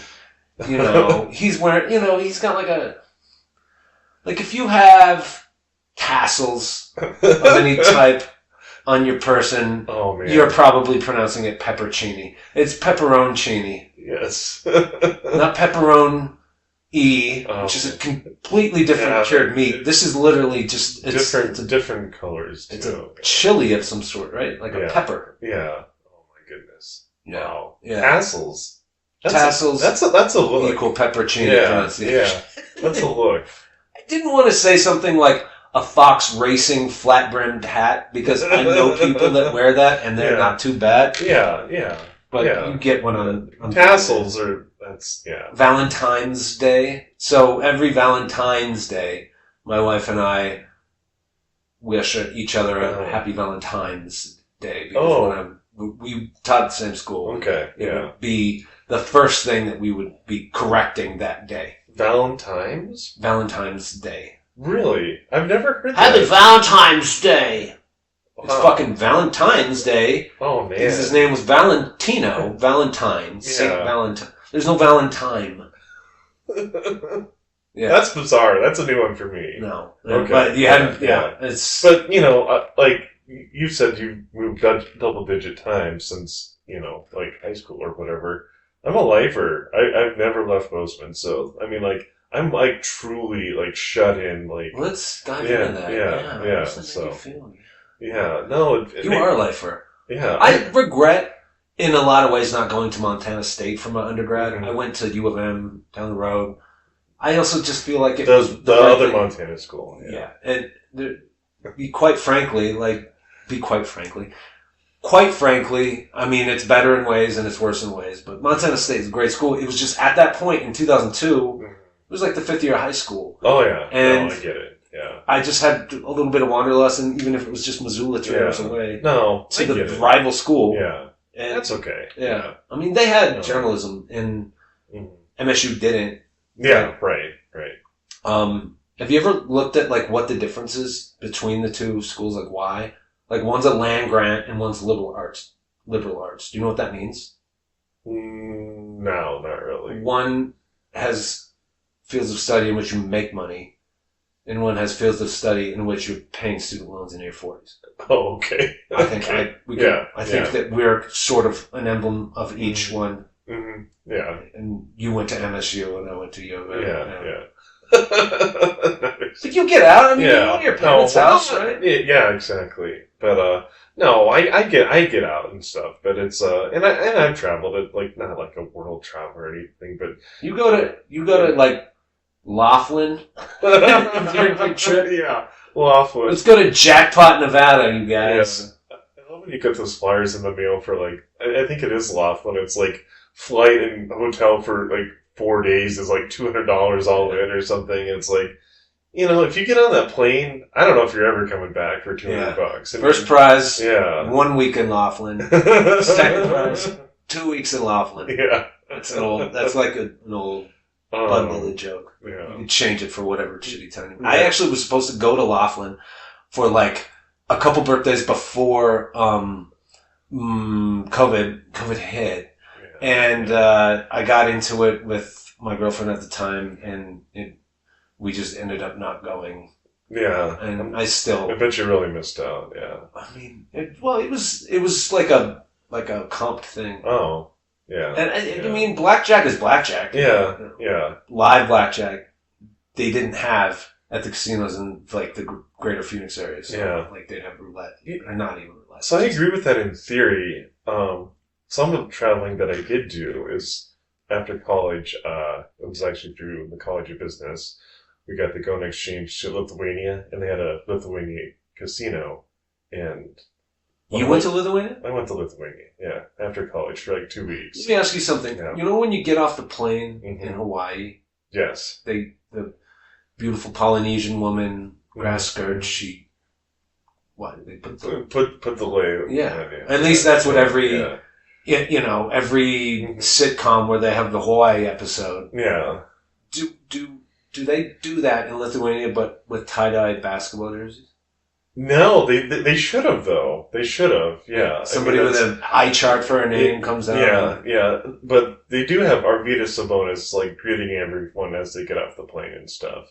he's wearing, he's got if you have tassels of any type on your person, you're probably pronouncing it peppercini. It's pepperoncini. Yes. Not pepperoni, which is a completely different cured meat. This is literally just... different colors, too. It's a chili of some sort, right? Like a pepper. Yeah. Oh, my goodness. Yeah. Wow. Yeah. Tassels. Tassels. That's a look. Equal peppercini pronunciation. Yeah. That's a look. I didn't want to say something like, a Fox Racing flat-brimmed hat because I know people that wear that and they're not too bad. Yeah. But you get one on tassels Valentine's Day. So every Valentine's Day, my wife and I wish each other a happy Valentine's Day because we taught the same school. Okay. It would be the first thing that we would be correcting that day. Valentine's Day. Really? I've never heard that. Happy Valentine's Day. It's fucking Valentine's Day. Oh, man. Because his name was Valentino. Valentine. Saint Valentine. There's no Valentine. Yeah. That's bizarre. That's a new one for me. No. Okay. But you hadn't, It's... But, you know, like, you said you moved double-digit times since, you know, like, high school or whatever. I'm a lifer. I've never left Bozeman, so, I mean, like, I'm, like, truly, like, shut in, like... Let's dive into that. Yeah. So, you feel? Yeah, no... You are a lifer. Yeah. I regret, in a lot of ways, not going to Montana State for my undergrad. I went to U of M down the road. I also just feel like it was... The other thing. Montana school. Yeah. And quite frankly, I mean, it's better in ways and it's worse in ways, but Montana State is a great school. It was just at that point in 2002, it was like the 5th year of high school. Oh, yeah. And I get it. Yeah. I just had a little bit of wanderlust, and even if it was just Missoula 3 hours away. No, to the rival school. Yeah. And that's okay. Yeah. I mean, they had journalism, and MSU didn't. Yeah, right. Have you ever looked at, like, what the difference is between the two schools? Like, why? Like, one's a land grant and one's liberal arts. Do you know what that means? No, not really. One has fields of study in which you make money, and one has fields of study in which you're paying student loans in your 40s. Oh, okay. I think that we're sort of an emblem of each one. Mm-hmm. Yeah. And you went to MSU and I went to U of M. Yeah. But you get out. I mean, you go to your parents' house, right? Yeah, exactly. But no, I get out and stuff. But it's and I've traveled it, like, not like a world travel or anything, but you go to like Laughlin. Your big trip. Yeah, Laughlin. Let's go to Jackpot, Nevada, you guys. Yeah. I love when you get those flyers in the mail for, like, I think it is Laughlin. It's like flight and hotel for like 4 days is like $200 all in or something. And it's like, you know, if you get on that plane, I don't know if you're ever coming back for $200. First prize, 1 week in Laughlin. Second prize, 2 weeks in Laughlin. Yeah, that's like an old Bud Willard joke. Yeah, you can change it for whatever shitty time. Yeah. I actually was supposed to go to Laughlin for like a couple birthdays before COVID hit. And I got into it with my girlfriend at the time, and we just ended up not going. Yeah, and I bet you really missed out. Yeah, I mean, it was like a comped thing. Oh, yeah. And I mean, blackjack is blackjack. Yeah, yeah. Live blackjack, they didn't have at the casinos in like the greater Phoenix area. So, like they'd have roulette, or not even roulette. So I agree with that in theory. Some of the traveling that I did do is after college. It was actually through the College of Business. We got to go on exchange to Lithuania, and they had a Lithuania casino. And you went to Lithuania? I went to Lithuania, yeah, after college for like 2 weeks. Let me ask you something. Yeah. You know when you get off the plane in Hawaii? Yes. The beautiful Polynesian woman, grass skirt, they put the lay. Yeah. At least that's what every sitcom where they have the Hawaii episode. Yeah. Do they do that in Lithuania, but with tie-dye basketball jerseys? No, they should have, though. They should have, yeah. Somebody with an eye chart for a name comes out. Yeah. But they do have Arvydas Sabonis, like, greeting everyone as they get off the plane and stuff.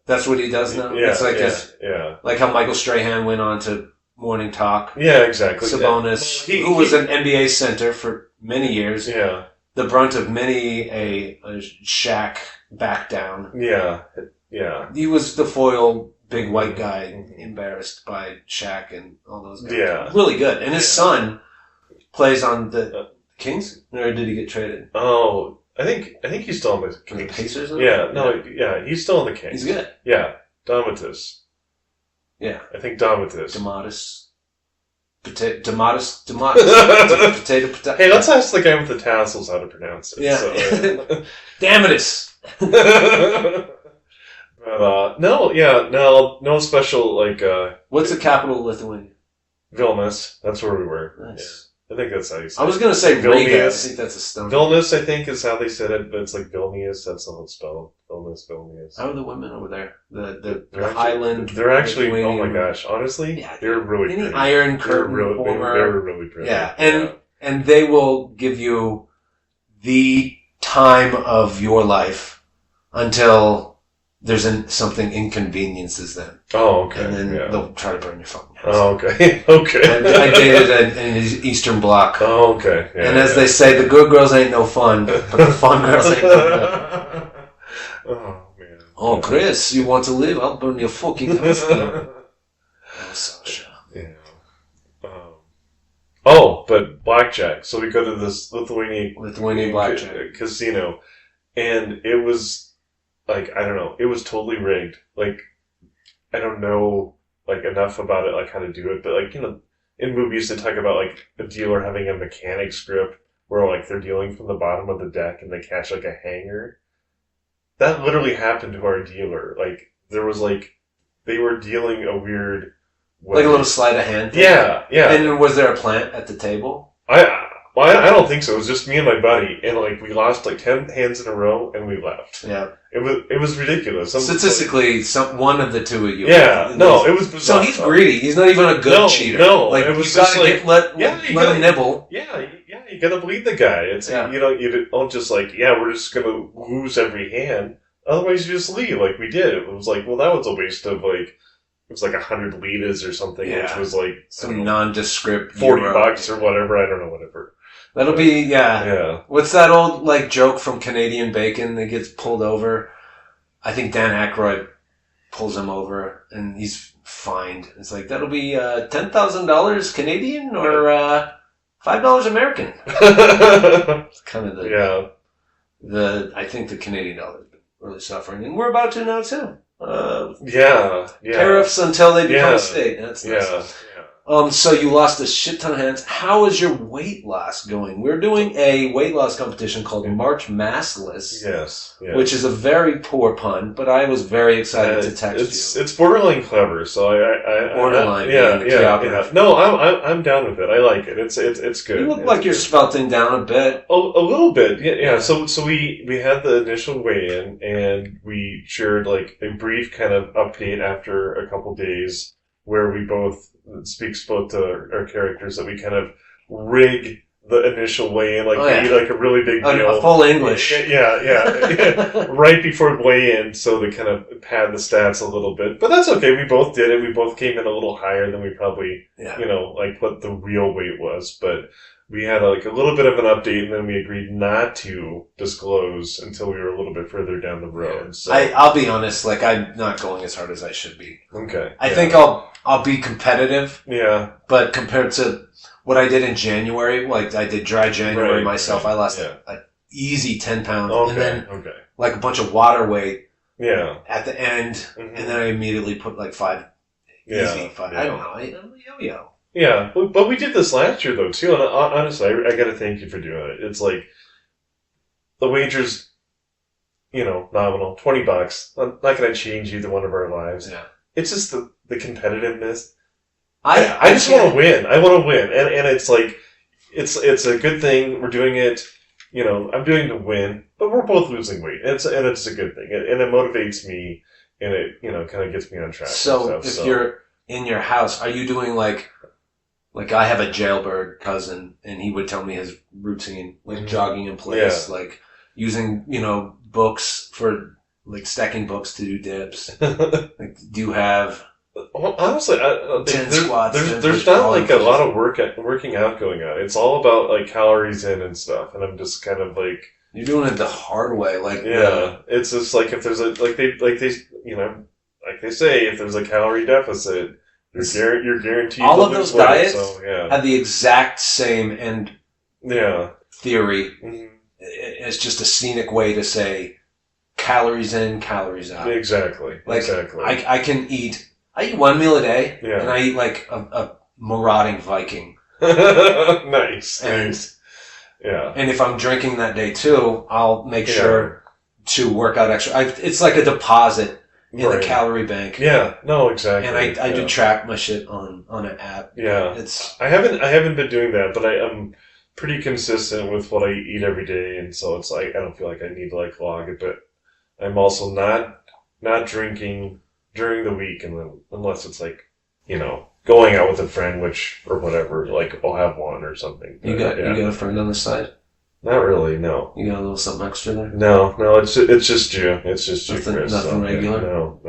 That's what he does now? Yeah, it's like yeah. Like how Michael Strahan went on to Morning Talk. Yeah, exactly. Sabonis, who was an NBA center for many years. Yeah. The brunt of many a Shaq back down. Yeah. He was the foil big white guy embarrassed by Shaq and all those guys. Yeah. Really good. And his son plays on the Kings? Or did he get traded? Oh, I think he's still on the Kings. The Pacers? Yeah, he's still on the Kings. He's good. Yeah. Donatas. Yeah. I think Domitus. Domatus. Potato. Hey, let's ask the guy with the tassels how to pronounce it. Yeah. So, Damatus. But, no special, like, What's the capital of Lithuania? Vilnius. That's where we were. Nice. Yeah. I think that's how you say it. I was going to say Riga. I Vilnius. think that's a stone. Vilnius, I think, is how they said it, but it's like Vilnius. That's how it's spelled. Vilnius. How are the women over there? The They're Highland. They're actually, Lithuanian, oh my gosh, honestly, yeah, they're really any pretty. Iron Curtain warmer. They were really pretty. Yeah, and they will give you the time of your life until there's something inconveniences them. Oh, okay. And then they'll try to burn your fucking house. Oh, okay. Okay. I dated an Eastern Bloc. Oh, okay. Yeah, and as they say, the good girls ain't no fun, but the fun girls ain't no good. Oh, man. Oh, Chris, you want to live? I'll burn your fucking house down. Yeah. But blackjack. So we go to this Lithuanian blackjack casino, and it was like, I don't know, it was totally rigged. Like, I don't know like enough about it, like how to do it, but like, you know, in movies they talk about like a dealer having a mechanic's grip where like they're dealing from the bottom of the deck and they catch like a hanger. That literally happened to our dealer. Like, there was like, they were dealing a weird way. Like a little sleight of hand thing? Yeah. And was there a plant at the table? I don't think so. It was just me and my buddy, and like we lost like 10 hands in a row, and we left. Yeah. It was ridiculous. Statistically, one of the two of you. Yeah. No, it was bizarre. So he's greedy. He's not even a good cheater. No, like, it was you just gotta like let him nibble. Yeah, you gotta bleed the guy. It's you don't just like, we're just gonna lose every hand. Otherwise, you just leave like we did. It was like, well, that was a waste of like, it was like 100 litas or something, which was like some nondescript $40 or whatever. I don't know, whatever. That'll be Yeah. What's that old like joke from Canadian Bacon that gets pulled over? I think Dan Aykroyd pulls him over and he's fined. It's like, that'll be $10,000 Canadian or $5 American. It's kind of the I think the Canadian dollar is really suffering, and we're about to now too. Tariffs until they become a state. That's nice. So you lost a shit ton of hands. How is your weight loss going? We're doing a weight loss competition called March Massless. Yes. Which is a very poor pun, but I was very excited to text you. It's borderline clever, so I borderline. Yeah. No, I'm down with it. I like it. It's good. You look like you're smelting down a bit. A little bit. Yeah. So we had the initial weigh-in, and we shared like a brief kind of update after a couple days where we both speaks both to our characters that we kind of rig the initial weigh-in, like like a really big deal. A full English. Yeah. Right before weigh-in, so they kind of pad the stats a little bit. But that's okay. We both did it. We both came in a little higher than we probably, like what the real weight was. But we had like a little bit of an update, and then we agreed not to disclose until we were a little bit further down the road. So. I'll be honest, like I'm not going as hard as I should be. Okay. I think I'll be competitive. Yeah. But compared to what I did in January, like I did dry January myself, I lost an easy 10 pounds. Okay. And then like a bunch of water weight at the end. Mm-hmm. And then I immediately put like 5. Easy 5. I don't know. I'm a yo-yo. Yeah, but we did this last year, though, too, and honestly, I gotta thank you for doing it. It's like, the wager's, nominal, $20. I'm not gonna change either one of our lives. Yeah. It's just the competitiveness. I just want to win. I want to win. And it's like, it's a good thing. We're doing it, I'm doing to win, but we're both losing weight. And it's a good thing. And it motivates me, and it, kind of gets me on track. So, if you're in your house, are you doing like I have a jailbird cousin, and he would tell me his routine, like jogging in place, like using, books for, like stacking books to do dips. Like, do you have... Honestly, 10 squats? There's not like a lot of working out going on. It's all about like calories in and stuff, and I'm just kind of like... You're doing it the hard way, like... Yeah, it's just like if there's a... Like they say, if there's a calorie deficit... You're guaranteed all to of those lose weight, diets have the exact same end theory. Mm-hmm. It's just a scenic way to say calories in, calories out. Exactly. Like, exactly. I can eat I eat one meal a day, Yeah. and I eat like a marauding Viking. Nice. Yeah. And if I'm drinking that day too, I'll make sure to work out extra. It's like a deposit in the calorie bank. Yeah. No, exactly. And I do track my shit on an app. Yeah. I haven't been doing that, but I'm pretty consistent with what I eat every day, and so it's like I don't feel like I need to like log it, but I'm also not drinking during the week, and then unless it's like, going out with a friend, or whatever, like I'll have one or something. You got a friend on the side? Not really, no. You got a little something extra there? No, it's just you. It's just you, Chris. Nothing regular? No.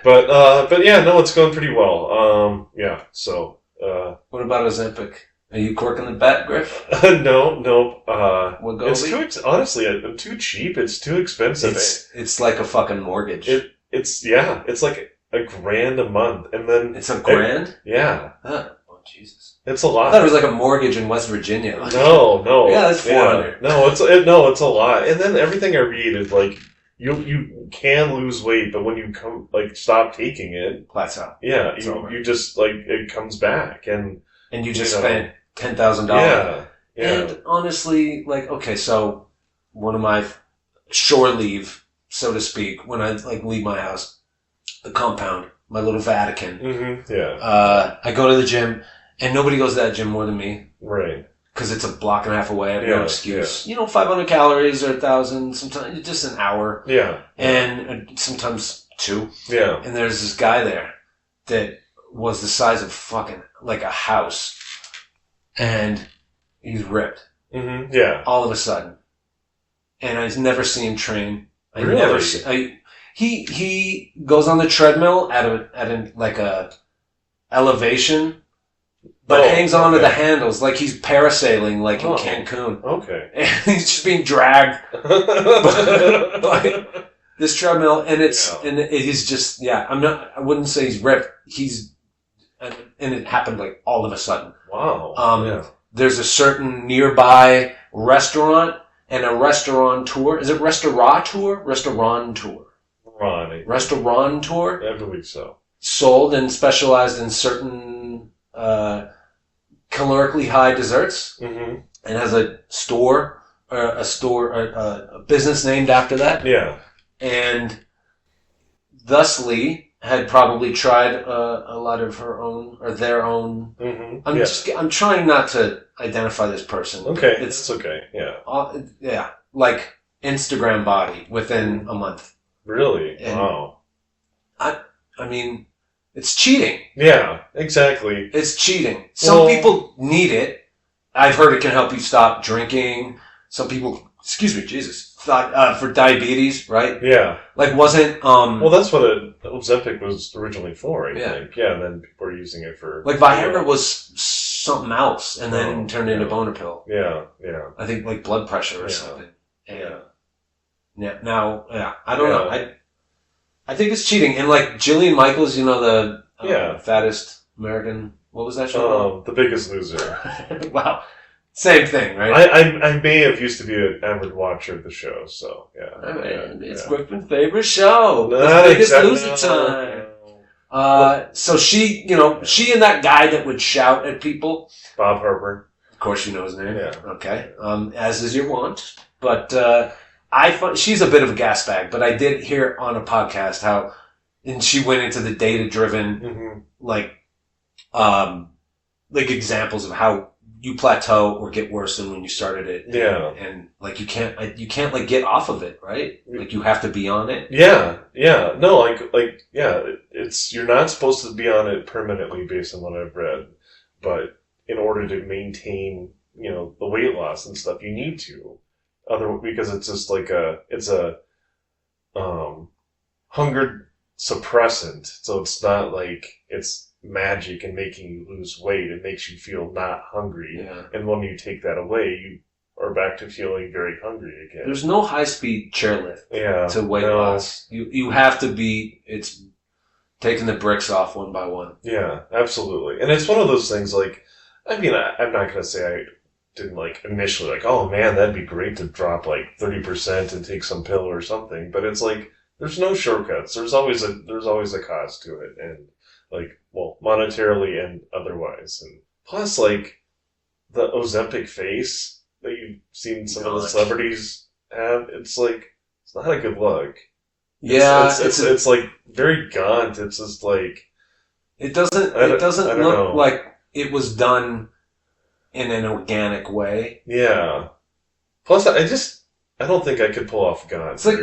But yeah, no, it's going pretty well. Yeah, so. What about Ozempic? Are you corking the bet, Griff? No. Wegovy? It's honestly, I'm too cheap. It's too expensive. It's like a fucking mortgage. It's like $1,000 a month, and then it's $1,000? Yeah. Huh. Oh, Jesus. It's a lot. I thought it was like a mortgage in West Virginia. No. Yeah, that's $400. No, it's a lot. And then everything I read is like you can lose weight, but when you stop taking it, plateau. Yeah, you just it comes back, and you just spent $10,000. Yeah. And honestly, okay, so one of my shore leave, so to speak, when I leave my house, the compound, my little Vatican. Mm-hmm. Yeah. I go to the gym, and nobody goes to that gym more than me. Right. Because it's a block and a half away. I have no excuse. Yeah. 500 calories or 1,000, sometimes just an hour. Yeah. And sometimes 2. Yeah. And there's this guy there that was the size of fucking like a house. And he's ripped. Mm-hmm. Yeah. All of a sudden. And I've never seen him train. He goes on the treadmill at a elevation, but hangs on to the handles like he's parasailing in Cancun. Okay. And he's just being dragged by this treadmill, and it is just I wouldn't say he's ripped. And it happened all of a sudden. Wow. There's a certain nearby restaurant and a restaurateur. Is it restaurateur? Restaurateur. Restaurateur? I believe so. Sold and specialized in certain calorically high desserts, mm-hmm. and has a store, a business named after that. Yeah. And thusly had probably tried a lot of her own or their own. Mm-hmm. I'm trying not to identify this person. Okay, it's okay. Yeah. Like Instagram body within a month. Really? And wow. I mean, it's cheating. Yeah, exactly. It's cheating. Some people need it. I've heard it can help you stop drinking. Some people, thought for diabetes, right? Yeah. Wasn't well, that's what Ozempic was originally for, I think. Yeah, and then people are using it for Viagra was something else, and then turned into boner pill. Yeah. I think blood pressure or something. And now, I don't know. I think it's cheating. And Jillian Michaels, the fattest American. What was that show? The Biggest Loser. Wow. Same thing, right? I may have used to be an avid watcher of the show, so yeah. It's Griffin favorite show. Not The Biggest exactly. Loser time. So she, she and that guy that would shout at people. Bob Harper. Of course you know his name. Yeah. Okay. As is your wont. But, she's a bit of a gas bag, but I did hear on a podcast and she went into the data-driven, mm-hmm. Examples of how you plateau or get worse than when you started it. Yeah. And you can't get off of it, right? You have to be on it. Yeah. No, it's, you're not supposed to be on it permanently based on what I've read, but in order to maintain, the weight loss and stuff, you need to. Because it's just it's a hunger suppressant. So it's not it's magic and making you lose weight. It makes you feel not hungry. Yeah. And when you take that away, you are back to feeling very hungry again. There's no high-speed chairlift to weight loss. You have to be, it's taking the bricks off one by one. Yeah, absolutely. And it's one of those things I'm not going to say I didn't initially oh man, that'd be great to drop 30% and take some pill or something. But it's there's no shortcuts. There's always a cost to it, and like, well, monetarily and otherwise. And plus, like, the Ozempic face that you've seen some of the celebrities have, it's like, it's not a good look. Yeah, it's like very gaunt. It's just like it doesn't look like it was done in an organic way. Yeah. Plus, I don't think I could pull off gaunt. It's like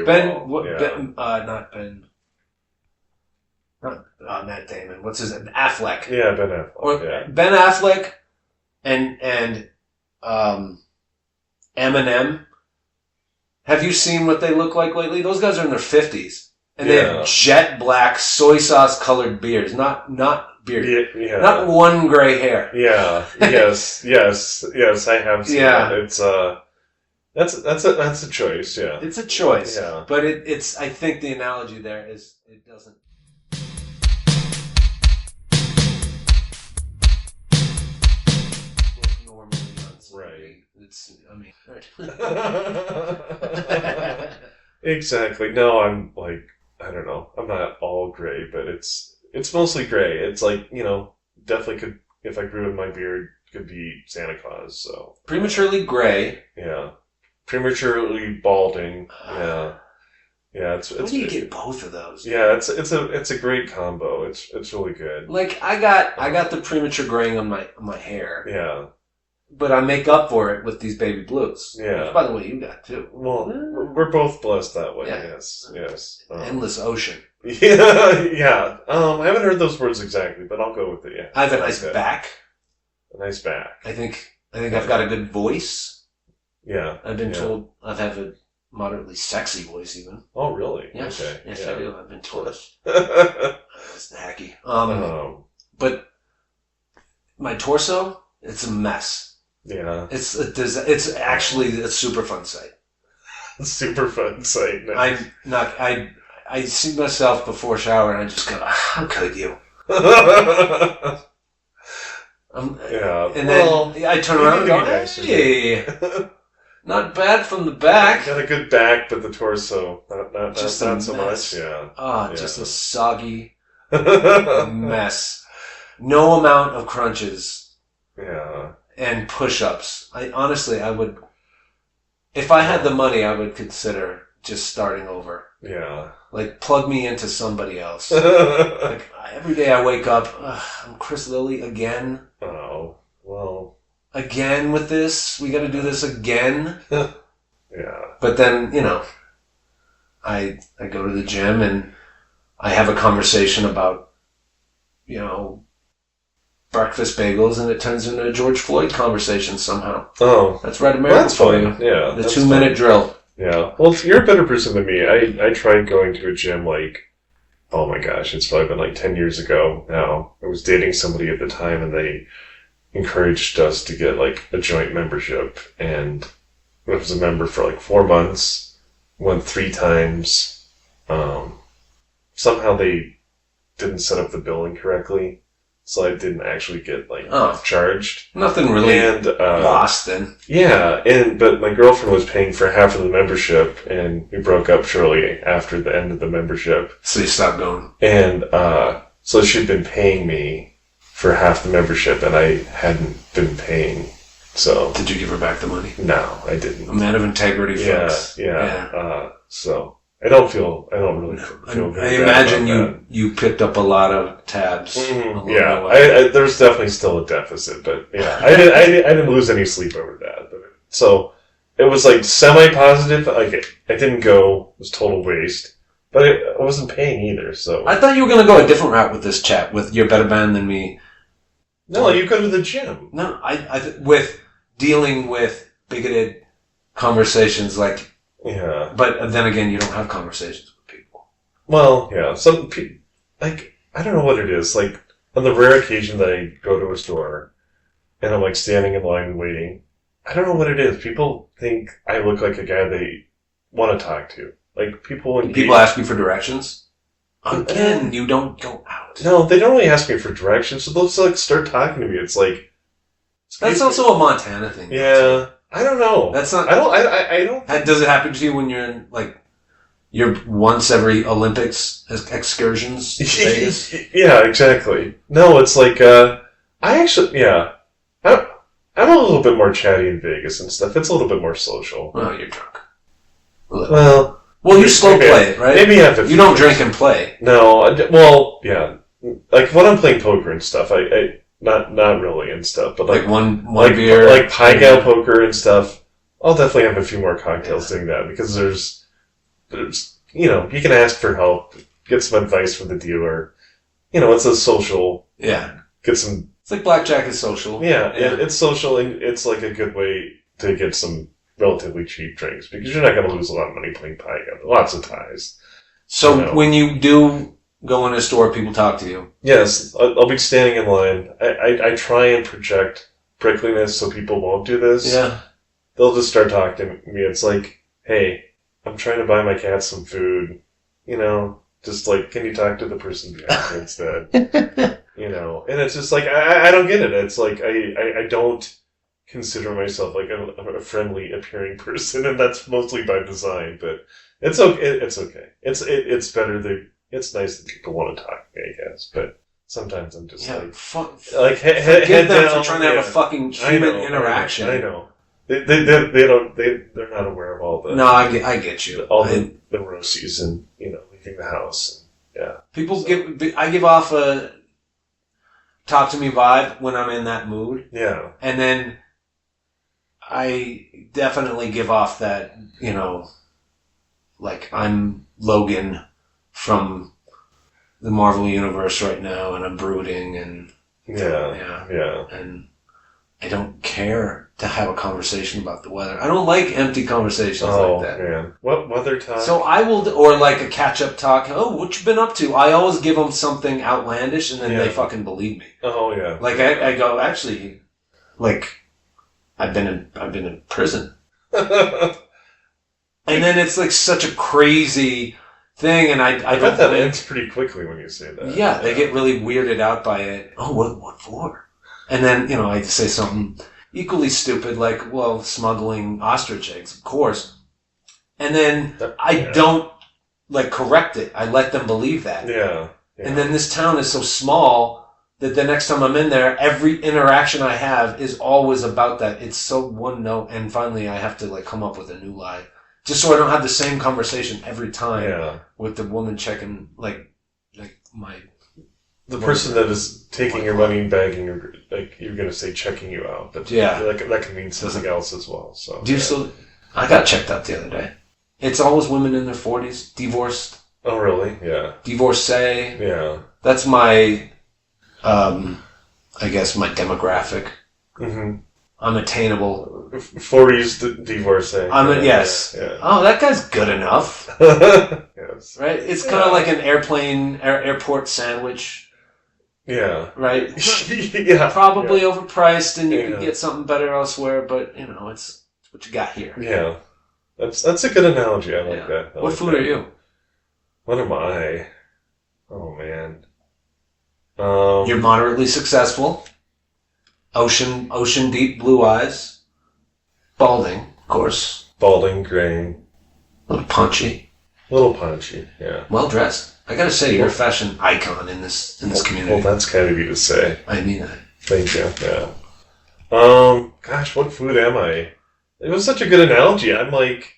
not Matt Damon. What's his name? Affleck. Yeah, Ben Affleck. Or Ben Affleck and Eminem. Have you seen what they look like lately? Those guys are in their 50s. And they have jet black, soy sauce colored beards. Not beard. Yeah. Not one gray hair. Yeah. Yes. I have seen that. It's that's a choice. Yeah. It's a choice. Yeah. But it's. I think the analogy there is it doesn't. Look normally on somebody. Right. It's. I mean. Exactly. No, I'm like, I don't know. I'm not all gray, but it's mostly gray. It's like, definitely could, if I grew in my beard, could be Santa Claus. So prematurely gray. Yeah. Prematurely balding. Yeah. Yeah. How do you get both of those? Yeah. It's a great combo. It's really good. Like I got the premature graying on my hair. Yeah. But I make up for it with these baby blues. Yeah. Which, by the way, you got too. Well, we're both blessed that way. Yeah. Yes. Endless ocean. Yeah. I haven't heard those words exactly, but I'll go with it. Yeah. I have a nice back. A nice back. I think I've got a good voice. Yeah. I've been told I have a moderately sexy voice, even. Oh, really? Yes. Okay. Yes, yeah. I do. I've been told. It's hacky. But my torso, it's a mess. Yeah. It's actually a super fun sight. Super fun sight. Nice. I see myself before shower and I just go, how could you? Yeah. And then I turn around and go, hey, not bad from the back. Got a good back, but the torso, not so mess. much. Yeah. Just a soggy mess. No amount of crunches. Yeah. And push-ups. I would, if I had the money, I would consider just starting over. Yeah. Like, plug me into somebody else. Like, every day I wake up, I'm Chris Lilly again. Oh, well. Again with this? We gotta do this again? Yeah. But then, I go to the gym and I have a conversation about, breakfast bagels, and it turns into a George Floyd conversation somehow. Oh. That's Red America that's for fun. you. Yeah. The 2-minute drill. Yeah. Well, you're a better person than me. I tried going to a gym oh my gosh, it's probably been 10 years ago now. I was dating somebody at the time and they encouraged us to get a joint membership, and I was a member for 4 months, went 3 times. Somehow they didn't set up the billing correctly. So I didn't actually get charged. Nothing really lost then. Yeah, but my girlfriend was paying for half of the membership, and we broke up shortly after the end of the membership. So you stopped going. And so she'd been paying me for half the membership, and I hadn't been paying. So did you give her back the money? No, I didn't. A man of integrity, folks. Yeah. So I don't really feel good. I imagine you picked up a lot of tabs. Yeah, there's definitely still a deficit, but yeah, I didn't lose any sleep over that. So it was semi-positive. I didn't go. It was total waste, but I wasn't paying either. So I thought you were going to go a different route with this chat. With you're a better man than me. No, you go to the gym. No, with dealing with bigoted conversations Yeah. But then again, you don't have conversations with people. Well, yeah. Some people, I don't know what it is. On the rare occasion that I go to a store and I'm standing in line waiting, I don't know what it is. People think I look like a guy they want to talk to. People ask you for directions? Again, you don't go out. No, they don't really ask me for directions. So they'll just start talking to me. It's that's also a Montana thing. Yeah. I don't know. That's not. I don't. Does it happen to you when you're in your once every Olympics excursions to Vegas? Yeah, exactly. No, it's like, I'm a little bit more chatty in Vegas and stuff. It's a little bit more social. Well, you're drunk. Well, you slow play it, right? Maybe after you don't drink and play. No, yeah. Like when I'm playing poker and stuff, I not really and stuff, but like one beer, like Pai Gow poker and stuff. I'll definitely have a few more cocktails doing that because there's you can ask for help, get some advice from the dealer. It's a social. Yeah. Get some. It's like blackjack is social. Yeah, it's social and it's like a good way to get some relatively cheap drinks because you're not going to lose a lot of money playing Pai Gow. Lots of ties. So when you do go in a store, people talk to you. Yes, I'll be standing in line. I try and project prickliness so people won't do this. Yeah. They'll just start talking to me. It's like, hey, I'm trying to buy my cat some food. Just like, can you talk to the person behind me instead? And it's just like, I don't get it. It's like, I don't consider myself like a friendly appearing person, and that's mostly by design, but it's okay. It's okay. It's better it's nice that people want to talk to me, I guess, but sometimes I'm just forgive them for trying to have a fucking human interaction. I know. They're not aware of all the. No, I get you. All the neuroses and leaving the house. And, yeah. People I give off a talk to me vibe when I'm in that mood. Yeah. And then I definitely give off that like I'm Logan from the Marvel Universe right now, and I'm brooding and yeah. And I don't care to have a conversation about the weather. I don't like empty conversations like that. Man. What weather talk? So I will, or like a catch-up talk. Oh, what you been up to? I always give them something outlandish, and then they fucking believe me. Oh yeah. Like I go, actually, like I've been in prison, and then it's like such a crazy thing, and I bet that ends pretty quickly when you say that. Yeah, they get really weirded out by it. Oh, what for? And then, I say something equally stupid, like, well, smuggling ostrich eggs, of course. And then I don't, correct it. I let them believe that. Yeah. And then this town is so small that the next time I'm in there, every interaction I have is always about that. It's so one note, and finally I have to, come up with a new lie. Just so I don't have the same conversation every time with the woman checking, my... The person that is taking your money and bagging, you're going to say checking you out. But that can mean something else as well. So do you still? I got checked out the other day. It's always women in their 40s, divorced. Oh, really? Yeah. Divorcee. Yeah. That's my, I guess my demographic. Mm-hmm. I'm attainable. 40s divorcee. Yes. Yeah. Oh, that guy's good enough. Yes. Right? It's kind of like an airport sandwich. Yeah. Right? Yeah. Probably overpriced, and you could get something better elsewhere, but, it's what you got here. Yeah. That's a good analogy. I like that. What food are you? What am I? Oh, man. You're moderately successful. Ocean deep blue eyes. Balding, of course. Balding, gray. A little paunchy. Yeah. Well dressed. I gotta say, you're a fashion icon in this community. Well, that's kind of you to say. I mean that. Thank you. Yeah. Gosh, what food am I? It was such a good analogy. I'm like,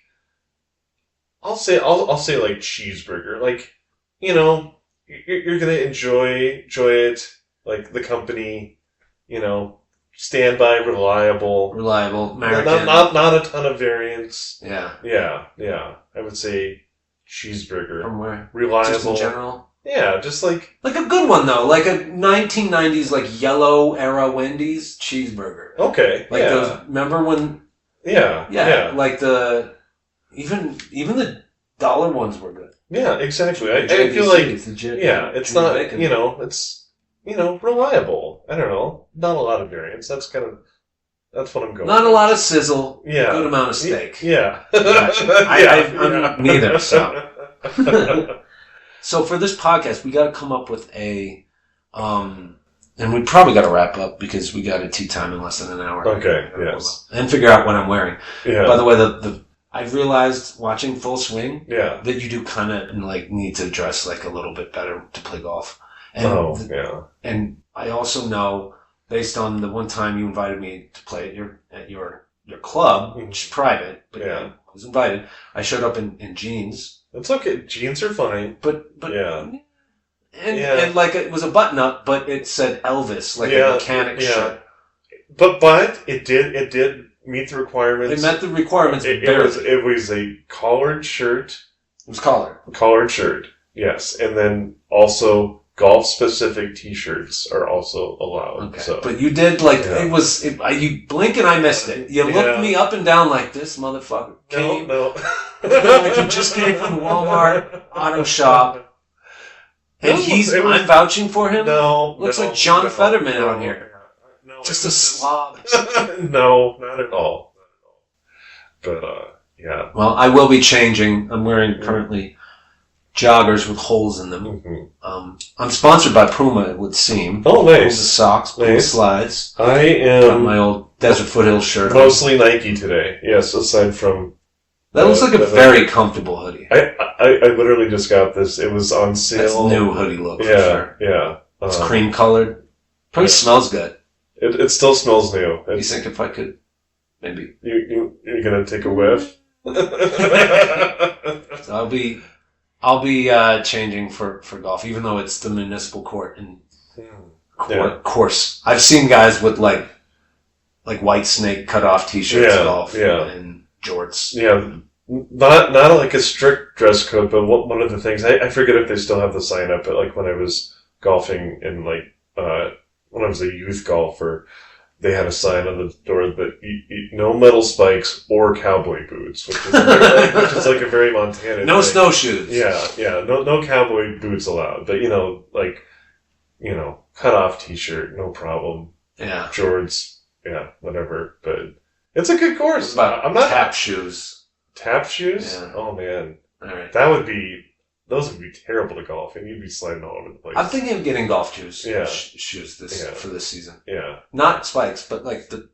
I'll say like cheeseburger. Like, you're gonna enjoy it. Like the company, standby, reliable, American. Not a ton of variance. Yeah. I would say cheeseburger. From where? Reliable. Just in general? Yeah, just like a good one though, like a 1990s yellow era Wendy's cheeseburger. Okay. Those. Remember when? Yeah. Like even the dollar ones were good. Yeah, exactly. I feel like it's not bacon. It's reliable. I don't know, not a lot of variance. That's what I'm going. Not a lot of sizzle. Yeah, good amount of steak. Yeah, I'm neither. So, so for this podcast, we got to come up with a, and we probably got to wrap up because we got a tea time in less than an hour. Okay. Yes. And figure out what I'm wearing. Yeah. By the way, I've realized watching Full Swing Yeah. that you do kind of like need to dress like a little bit better to play golf. And and I also know, based on the one time you invited me to play at your club, which is private, but I was invited. I showed up in jeans. It's okay. Jeans are fine. But yeah. And like it was a button up, but it said Elvis, like a mechanic shirt. But it did meet the requirements. It met the requirements. It was a collared shirt. It was collared. Collared shirt, yes, and then also golf specific T-shirts are also allowed. Okay, so. But you did you blink and I missed it. You looked me up and down like this motherfucker came. No. Like you just came from Walmart auto shop. And I'm vouching for him? Looks like John Fetterman out here. No, just a slob. No, not at all. But, yeah. Well, I will be changing. I'm wearing currently joggers with holes in them. Mm-hmm. I'm sponsored by Puma, it would seem. Oh, nice. Puma socks, Puma slides. I am... Got my old Desert Foothills shirt on. Mostly Nike today. Yes, aside from... That looks like a very comfortable hoodie. I literally just got this. It was on sale. That's new hoodie look, for sure. Yeah. It's cream colored. Probably smells good. It still smells new. You think if I could, maybe. You're gonna take a whiff? So I'll be changing for golf, even though it's the municipal court and course. I've seen guys with like White Snake cut off t-shirts golf and jorts. Yeah. Not like a strict dress code, but one of the things, I forget if they still have the sign up, but like when I was golfing in when I was a youth golfer, they had a sign on the door that no metal spikes or cowboy boots, which is like a very Montana no thing. Snowshoes. Yeah. No cowboy boots allowed, but cut off t-shirt, no problem. Yeah. Jorts, whatever, but it's a good course. I'm not tap shoes. Tap shoes? Yeah. Oh man. All right. Those would be terrible to golf, and you'd be sliding all over the place. I'm thinking of getting golf shoes. Shoes for this season. Yeah. Not spikes, but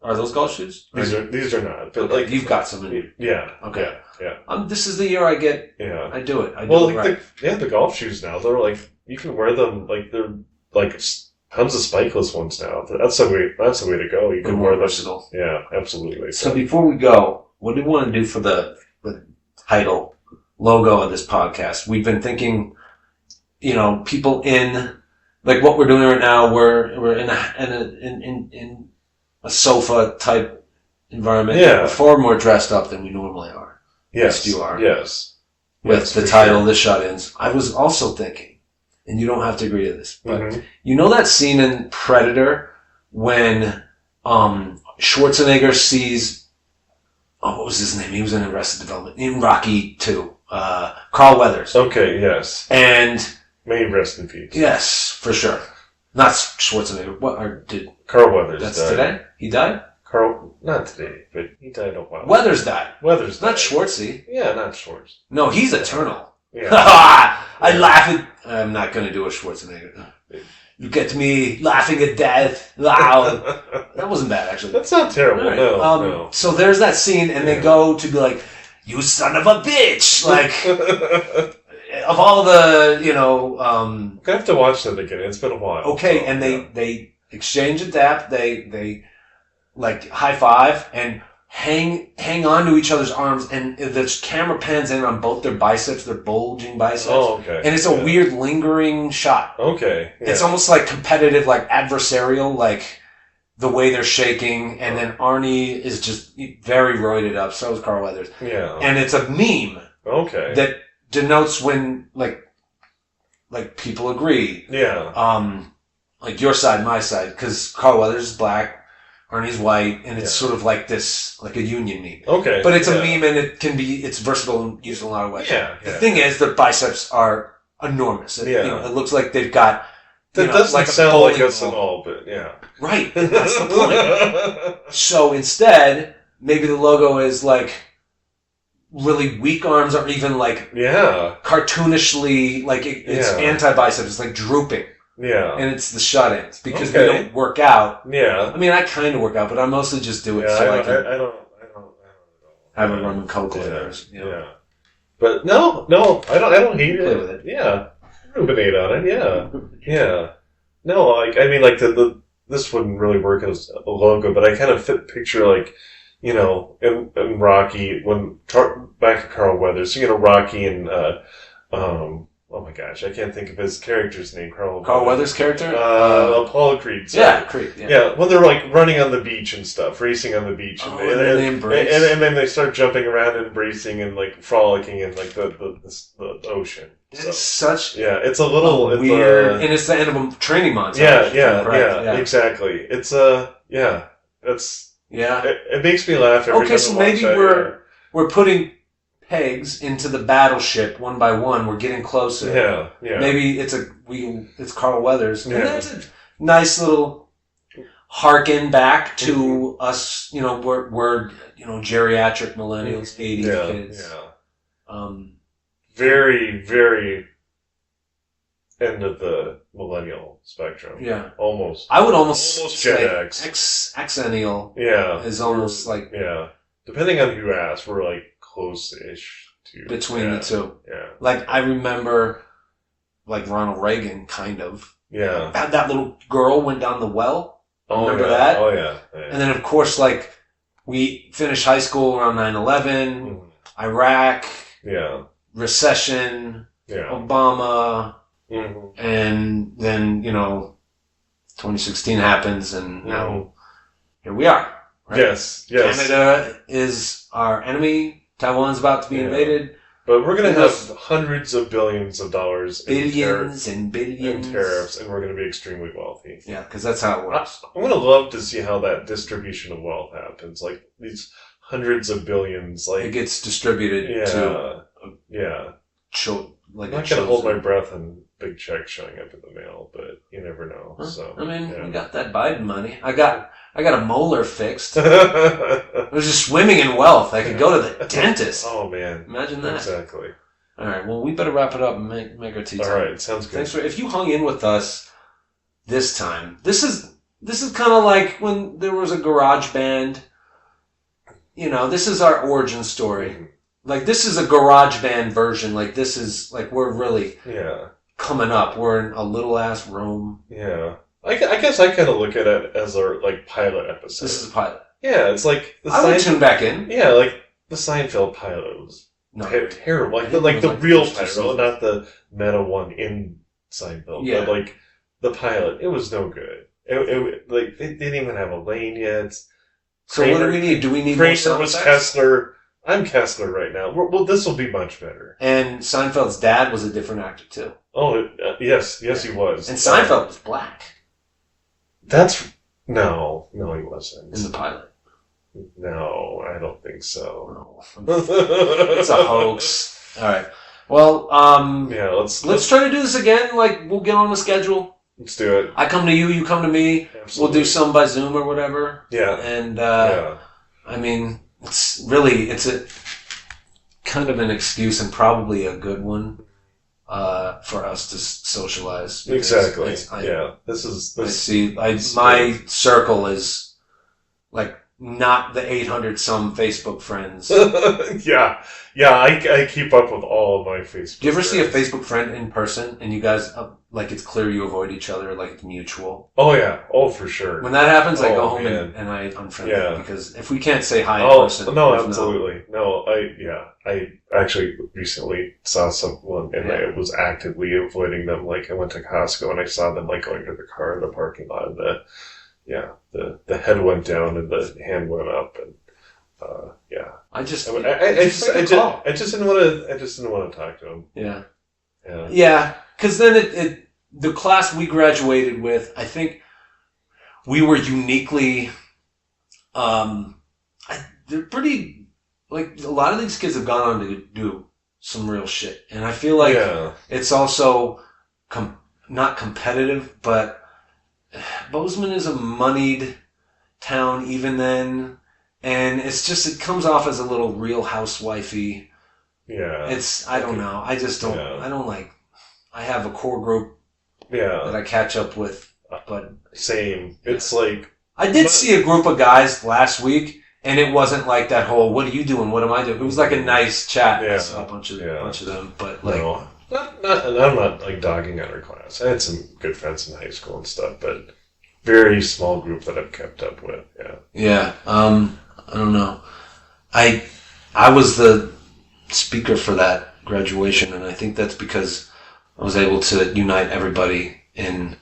are those golf shoes? These are not. But okay, you've got some in you. Yeah. Okay. Yeah. This is the year I get. Yeah. I do it. The golf shoes now, they're like, you can wear them they're like tons of spikeless ones now. That's the way to go. You can wear them. Versatile. Yeah, absolutely. So before we go, what do we want to do for the title logo of this podcast? We've been thinking, people in like what we're doing right now. We're in a sofa type environment. Yeah, we're far more dressed up than we normally are. Yes, you are. Yes, with the title, The Shut-Ins. I was also thinking, and you don't have to agree to this, but you know that scene in Predator when Schwarzenegger sees. Oh, what was his name? He was in Arrested Development. In Rocky 2. Carl Weathers. Okay, yes. And... May he rest in peace. Yes, for sure. Not Schwarzenegger. Carl Weathers That's died. Today? He died? Not today, but he died a while. Weathers died. Weathers died. Not Schwartzy. Yeah, not Schwartz. No, he's eternal. Yeah. I laugh at... I'm not going to do a Schwarzenegger. You get me laughing at death. Wow. That wasn't bad, actually. That's not terrible. Right. No. So there's that scene, and they go to be like, you son of a bitch! Like, of all the, I have to watch that again. It's been a while. Okay, so, and they exchange a dap, they like, high five, and hang on to each other's arms, and the camera pans in on both their biceps, their bulging biceps. Oh, okay. And it's a weird lingering shot. Okay. Yeah. It's almost like competitive, like adversarial, like the way they're shaking, and then Arnie is just very roided up, so is Carl Weathers. Yeah. And it's a meme. Okay. That denotes when, like people agree. Yeah. Like your side, my side, because Carl Weathers is black, Arnie's white, and it's sort of like this, like a union meme. Okay. But it's a meme, and it's versatile and used in a lot of ways. Yeah. The thing is, their biceps are enormous. It looks like they've got, that doesn't like sound like us at all, but yeah. Right. That's the point. So instead, maybe the logo is like really weak arms, or even like cartoonishly, like it's anti-biceps. It's like drooping. Yeah. And it's the shut-ins because we don't work out. Yeah. I mean, I kind of work out, but I mostly just do it. Yeah, so I don't. have a rum and coke with theirs. Yeah. But no, I don't hate Play it. with it. Yeah. Ruminate on it, yeah. Yeah. No, like, I mean, like, this wouldn't really work as a logo, but I kind of picture, like, you know, in Rocky, back to Carl Weathers, so, you know, Rocky and, oh my gosh, I can't think of his character's name. Carl Weathers' character? Apollo Creed. Sorry. Yeah, Creed. Yeah, when they're like running on the beach and stuff, racing on the beach, and then they embrace, and then they start jumping around and embracing and like frolicking in like the ocean. It's such it's a little weird, and it's the end of a training montage. Yeah, exactly. It's it makes me laugh every time. Okay, so maybe we're putting pegs into the battleship one by one. We're getting closer. Yeah. Maybe it's Carl Weathers, and that's a nice little harken back to us. You know, we're geriatric millennials, 80s kids. Yeah. Very, very end of the millennial spectrum. Yeah. Almost. I would almost Gen say X. Xennial. Yeah. Is almost like. Yeah. Depending on who asks, we're like close-ish to. Between the two. Yeah. Like, I remember, like, Ronald Reagan, kind of. Yeah. Had that little girl went down the well. Remember yeah. that? Oh, yeah. And then, of course, like, we finished high school around 9/11, Iraq. Yeah. Recession, Obama, and then, 2016 happens, and now here we are. Right? Yes. Canada is our enemy. Taiwan's about to be invaded. But we're going to have hundreds of billions of dollars billions in tariffs, and we're going to be extremely wealthy. Yeah, because that's how it works. I'm going to love to see how that distribution of wealth happens. Like, these hundreds of billions. Like, it gets distributed to... Yeah. Like I'm not going to hold my breath on big checks showing up in the mail, but you never know. Huh? So I mean, we got that Biden money. I got a molar fixed. I was just swimming in wealth. I could go to the dentist. Oh man, imagine that. Exactly. All right. Well, we better wrap it up and make our tea time. All right. Sounds good. Thanks if you hung in with us this time. This is kind of like when there was a garage band. This is our origin story. Like, this is a garage band version. Like, this is, like, we're really coming up. We're in a little-ass room. Yeah. I guess I kind of look at it as our, like, pilot episode. This is a pilot. Yeah, it's like... I would tune back in. Yeah, like, the Seinfeld pilot was terrible. Like the real pilot, not the meta one in Seinfeld. Yeah. But, like, the pilot, it was no good. Like, they didn't even have a lane yet. So what do we need? Do we need Kramer more sound was effects? Kessler... I'm Kessler right now. Well, this will be much better. And Seinfeld's dad was a different actor, too. Oh, yes, he was. And Seinfeld was black. No, he wasn't. In the pilot. No, I don't think so. No. It's a hoax. All right. Well, let's try to do this again. Like, we'll get on the schedule. Let's do it. I come to you, you come to me. Absolutely. We'll do some by Zoom or whatever. Yeah. And, I mean... It's a kind of an excuse and probably a good one for us to socialize. Exactly. My circle is like not the 800 some Facebook friends. I keep up with all of my Facebook. Do you ever see a Facebook friend in person and you guys like it's clear you avoid each other, like it's mutual? Oh yeah, for sure. When that happens, I go home and I unfriend them because if we can't say hi in person, no, absolutely, no. I actually recently saw someone and I was actively avoiding them. Like I went to Costco and I saw them like going to the car in the parking lot. And the head went down and the hand went up and. I just didn't want to talk to him. Yeah. Because then the class we graduated with, I think we were uniquely, they're pretty, like a lot of these kids have gone on to do some real shit. And I feel like it's also not competitive, but Bozeman is a moneyed town even then. And it comes off as a little Real Housewifey. Yeah. I don't know. I just don't, I don't like, I have a core group that I catch up with, but. Same. It's like. I did see a group of guys last week, And it wasn't like that whole, what are you doing? What am I doing? It was like a nice chat. Yeah. I saw a bunch of them, but like, no, I'm not like dogging on our class. I had some good friends in high school and stuff, but very small group that I've kept up with. Yeah. Yeah. I don't know. I was the speaker for that graduation, and I think that's because I was able to unite everybody in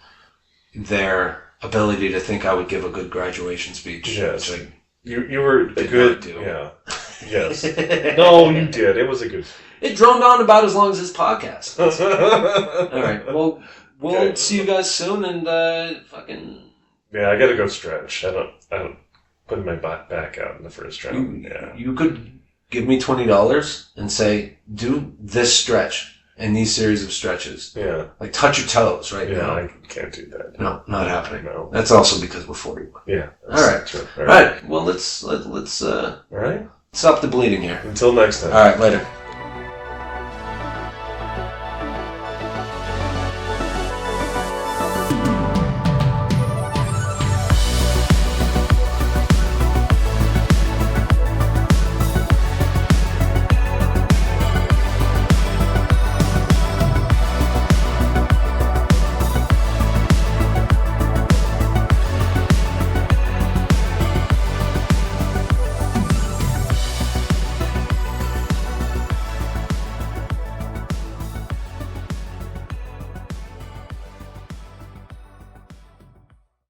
their ability to think I would give a good graduation speech. Yes. Which You were a did good... not do. Yeah. Yes. No, you did. It was a good... It droned on about as long as this podcast. All right. Well, we'll Okay. see you guys soon, and fucking... Yeah, I gotta go stretch. I don't put my back out in the first round. You could give me $20 and say, do this stretch and these series of stretches. Yeah. Like, touch your toes right Yeah, now. I can't do that. No, not happening. No. That's also because we're 41. Yeah. All right. True. All right. Well, let's All right. stop the bleeding here. Until next time. All right. Later.